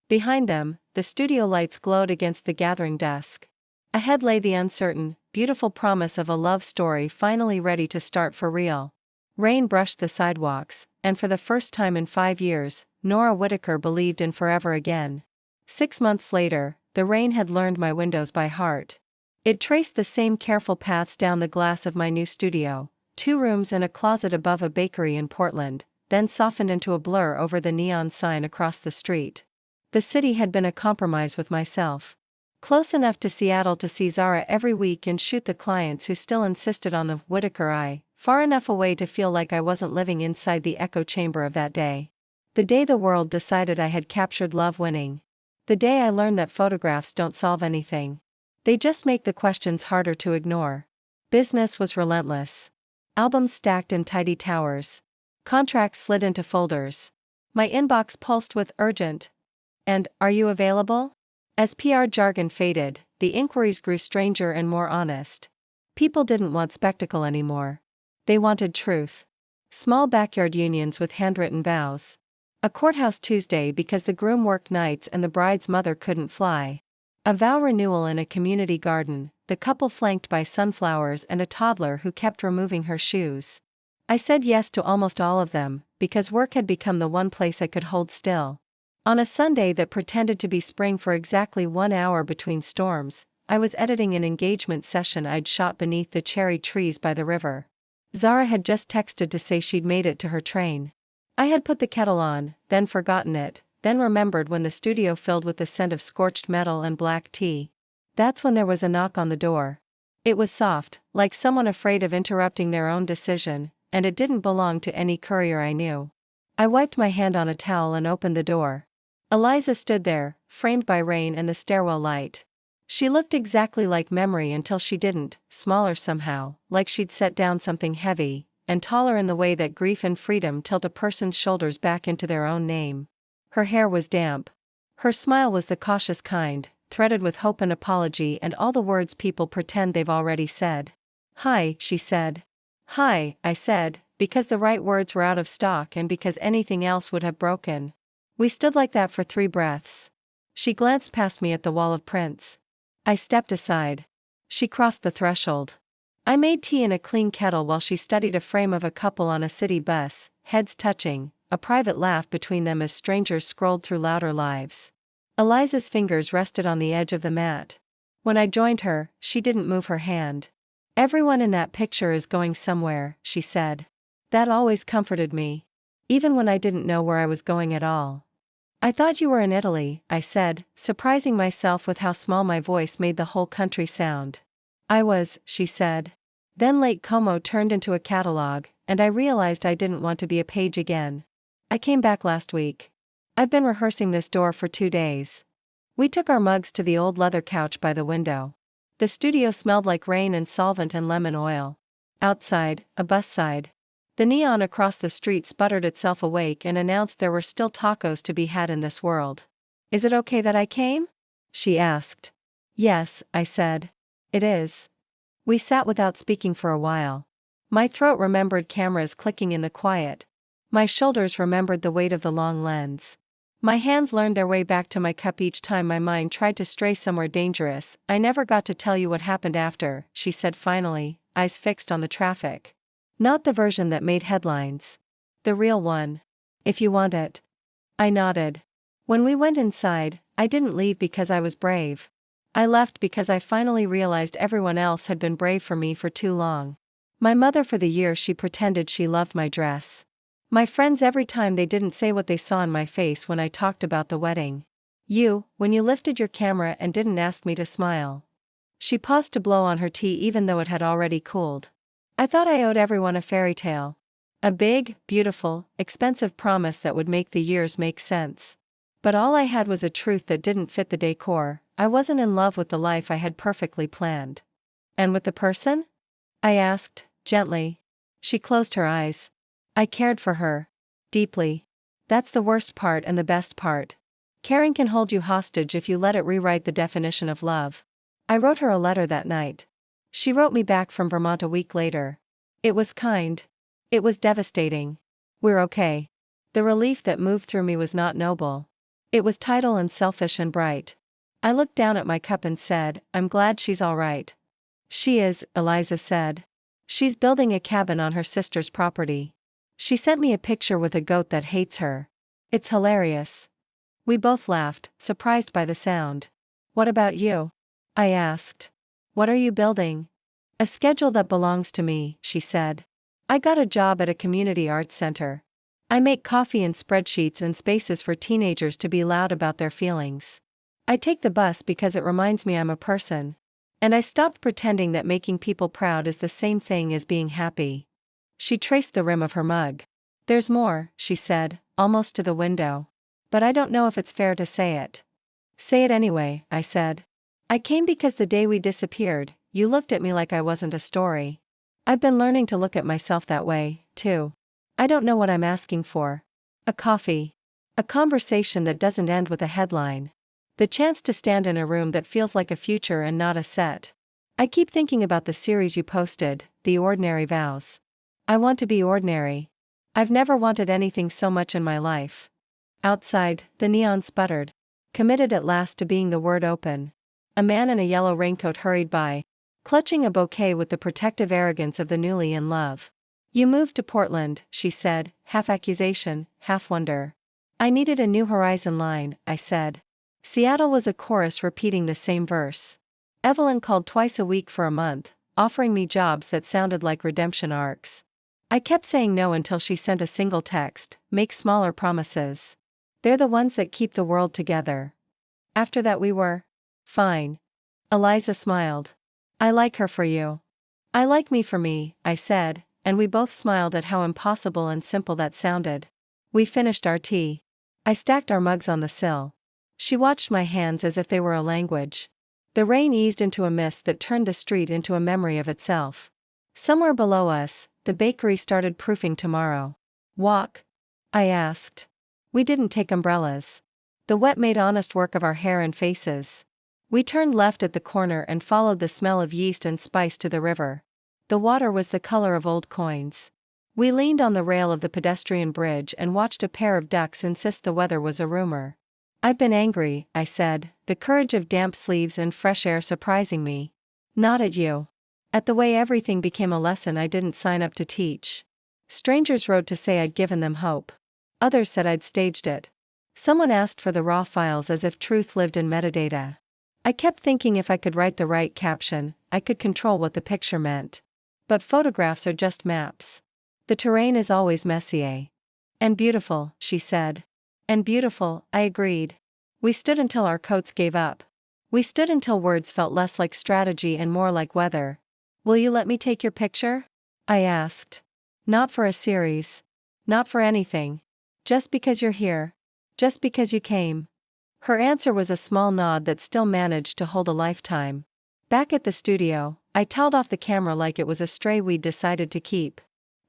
Behind them, the studio lights glowed against the gathering dusk. Ahead lay the uncertain, beautiful promise of a love story finally ready to start for real. Rain brushed the sidewalks, and for the first time in 5 years, Nora Whittaker believed in forever again. 6 months later, the rain had learned my windows by heart. It traced the same careful paths down the glass of my new studio, 2 rooms and a closet above a bakery in Portland, then softened into a blur over the neon sign across the street. The city had been a compromise with myself. Close enough to Seattle to see Zara every week and shoot the clients who still insisted on the Whittaker eye, far enough away to feel like I wasn't living inside the echo chamber of that day. The day the world decided I had captured love winning. The day I learned that photographs don't solve anything. They just make the questions harder to ignore. Business was relentless. Albums stacked in tidy towers. Contracts slid into folders. My inbox pulsed with urgent. And, are you available? As PR jargon faded, the inquiries grew stranger and more honest. People didn't want spectacle anymore. They wanted truth. Small backyard unions with handwritten vows. A courthouse Tuesday because the groom worked nights and the bride's mother couldn't fly. A vow renewal in a community garden, the couple flanked by sunflowers and a toddler who kept removing her shoes. I said yes to almost all of them, because work had become the one place I could hold still. On a Sunday that pretended to be spring for exactly 1 hour between storms, I was editing an engagement session I'd shot beneath the cherry trees by the river. Zara had just texted to say she'd made it to her train. I had put the kettle on, then forgotten it, then remembered when the studio filled with the scent of scorched metal and black tea. That's when there was a knock on the door. It was soft, like someone afraid of interrupting their own decision, and it didn't belong to any courier I knew. I wiped my hand on a towel and opened the door. Eliza stood there, framed by rain and the stairwell light. She looked exactly like memory until she didn't, smaller somehow, like she'd set down something heavy, and taller in the way that grief and freedom tilt a person's shoulders back into their own name. Her hair was damp. Her smile was the cautious kind, threaded with hope and apology and all the words people pretend they've already said. Hi, she said. Hi, I said, because the right words were out of stock and because anything else would have broken. We stood like that for 3 breaths. She glanced past me at the wall of prints. I stepped aside. She crossed the threshold. I made tea in a clean kettle while she studied a frame of a couple on a city bus, heads touching, a private laugh between them as strangers scrolled through louder lives. Eliza's fingers rested on the edge of the mat. When I joined her, she didn't move her hand. Everyone in that picture is going somewhere, she said. That always comforted me. Even when I didn't know where I was going at all. I thought you were in Italy, I said, surprising myself with how small my voice made the whole country sound. I was, she said. Then Lake Como turned into a catalog, and I realized I didn't want to be a page again. I came back last week. I've been rehearsing this door for 2 days. We took our mugs to the old leather couch by the window. The studio smelled like rain and solvent and lemon oil. Outside, a bus sighed. The neon across the street sputtered itself awake and announced there were still tacos to be had in this world. Is it okay that I came? She asked. Yes, I said. It is. We sat without speaking for a while. My throat remembered cameras clicking in the quiet. My shoulders remembered the weight of the long lens. My hands learned their way back to my cup each time my mind tried to stray somewhere dangerous. I never got to tell you what happened after, she said finally, eyes fixed on the traffic. Not the version that made headlines. The real one. If you want it. I nodded. When we went inside, I didn't leave because I was brave. I left because I finally realized everyone else had been brave for me for too long. My mother for the year she pretended she loved my dress. My friends every time they didn't say what they saw in my face when I talked about the wedding. You, when you lifted your camera and didn't ask me to smile. She paused to blow on her tea even though it had already cooled. I thought I owed everyone a fairy tale. A big, beautiful, expensive promise that would make the years make sense. But all I had was a truth that didn't fit the decor. I wasn't in love with the life I had perfectly planned. And with the person? I asked, gently. She closed her eyes. I cared for her. Deeply. That's the worst part and the best part. Caring can hold you hostage if you let it rewrite the definition of love. I wrote her a letter that night. She wrote me back from Vermont a week later. It was kind. It was devastating. We're okay. The relief that moved through me was not noble. It was tidal and selfish and bright. I looked down at my cup and said, I'm glad she's all right. She is, Eliza said. She's building a cabin on her sister's property. She sent me a picture with a goat that hates her. It's hilarious. We both laughed, surprised by the sound. What about you? I asked. What are you building? A schedule that belongs to me, she said. I got a job at a community arts center. I make coffee and spreadsheets and spaces for teenagers to be loud about their feelings. I take the bus because it reminds me I'm a person. And I stopped pretending that making people proud is the same thing as being happy. She traced the rim of her mug. There's more, she said, almost to the window. But I don't know if it's fair to say it. Say it anyway, I said. I came because the day we disappeared, you looked at me like I wasn't a story. I've been learning to look at myself that way, too. I don't know what I'm asking for. A coffee. A conversation that doesn't end with a headline. The chance to stand in a room that feels like a future and not a set. I keep thinking about the series you posted, The Ordinary Vows. I want to be ordinary. I've never wanted anything so much in my life. Outside, the neon sputtered. Committed at last to being the word open. A man in a yellow raincoat hurried by, clutching a bouquet with the protective arrogance of the newly in love. You moved to Portland, she said, half accusation, half wonder. I needed a new horizon line, I said. Seattle was a chorus repeating the same verse. Evelyn called twice a week for a month, offering me jobs that sounded like redemption arcs. I kept saying no until she sent a single text, make smaller promises. They're the ones that keep the world together. After that we were fine. Eliza smiled. I like her for you. I like me for me, I said, and we both smiled at how impossible and simple that sounded. We finished our tea. I stacked our mugs on the sill. She watched my hands as if they were a language. The rain eased into a mist that turned the street into a memory of itself. Somewhere below us, the bakery started proofing tomorrow. Walk? I asked. We didn't take umbrellas. The wet made honest work of our hair and faces. We turned left at the corner and followed the smell of yeast and spice to the river. The water was the color of old coins. We leaned on the rail of the pedestrian bridge and watched a pair of ducks insist the weather was a rumor. I've been angry, I said, the courage of damp sleeves and fresh air surprising me. Not at you. At the way everything became a lesson I didn't sign up to teach. Strangers wrote to say I'd given them hope. Others said I'd staged it. Someone asked for the raw files as if truth lived in metadata. I kept thinking if I could write the right caption, I could control what the picture meant. But photographs are just maps. The terrain is always messier. And beautiful, she said. And beautiful, I agreed. We stood until our coats gave up. We stood until words felt less like strategy and more like weather. Will you let me take your picture? I asked. Not for a series. Not for anything. Just because you're here. Just because you came. Her answer was a small nod that still managed to hold a lifetime. Back at the studio, I toweled off the camera like it was a stray we'd decided to keep.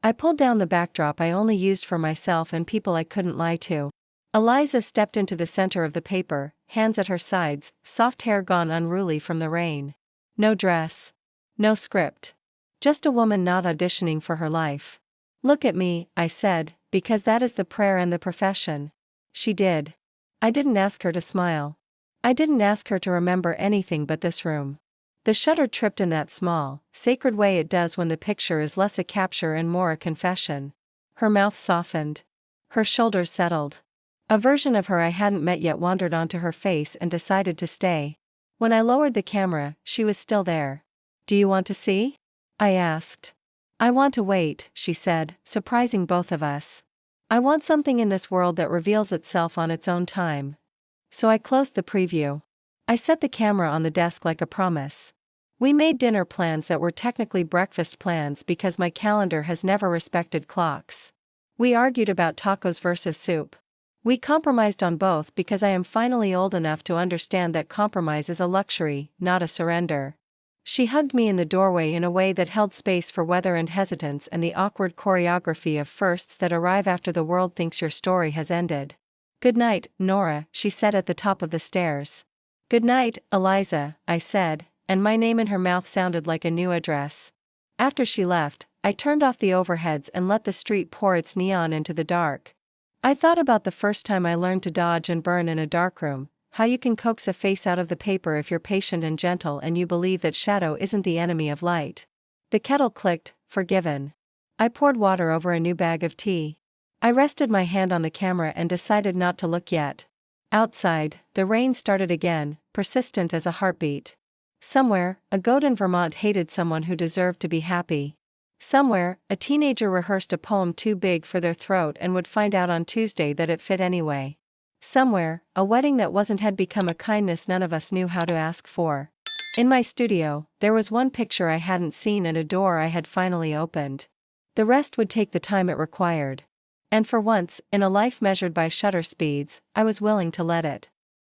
I pulled down the backdrop I only used for myself and people I couldn't lie to. Eliza stepped into the center of the paper, hands at her sides, soft hair gone unruly from the rain. No dress. No script. Just a woman not auditioning for her life. Look at me, I said, because that is the prayer and the profession. She did. I didn't ask her to smile. I didn't ask her to remember anything but this room. The shutter tripped in that small, sacred way it does when the picture is less a capture and more a confession. Her mouth softened. Her shoulders settled. A version of her I hadn't met yet wandered onto her face and decided to stay. When I lowered the camera, she was still there. Do you want to see? I asked. I want to wait, she said, surprising both of us. I want something in this world that reveals itself on its own time. So I closed the preview. I set the camera on the desk like a promise. We made dinner plans that were technically breakfast plans because my calendar has never respected clocks. We argued about tacos versus soup. We compromised on both because I am finally old enough to understand that compromise is a luxury, not a surrender. She hugged me in the doorway in a way that held space for weather and hesitance and the awkward choreography of firsts that arrive after the world thinks your story has ended. "Good night, Nora," she said at the top of the stairs. "Good night, Eliza," I said, and my name in her mouth sounded like a new address. After she left, I turned off the overheads and let the street pour its neon into the dark. I thought about the first time I learned to dodge and burn in a darkroom, how you can coax a face out of the paper if you're patient and gentle and you believe that shadow isn't the enemy of light. The kettle clicked, forgiven. I poured water over a new bag of tea. I rested my hand on the camera and decided not to look yet. Outside, the rain started again, persistent as a heartbeat. Somewhere, a goat in Vermont hated someone who deserved to be happy. Somewhere, a teenager rehearsed a poem too big for their throat and would find out on Tuesday that it fit anyway. Somewhere, a wedding that wasn't had become a kindness none of us knew how to ask for. In my studio, there was one picture I hadn't seen and a door I had finally opened. The rest would take the time it required. And for once, in a life measured by shutter speeds, I was willing to let it.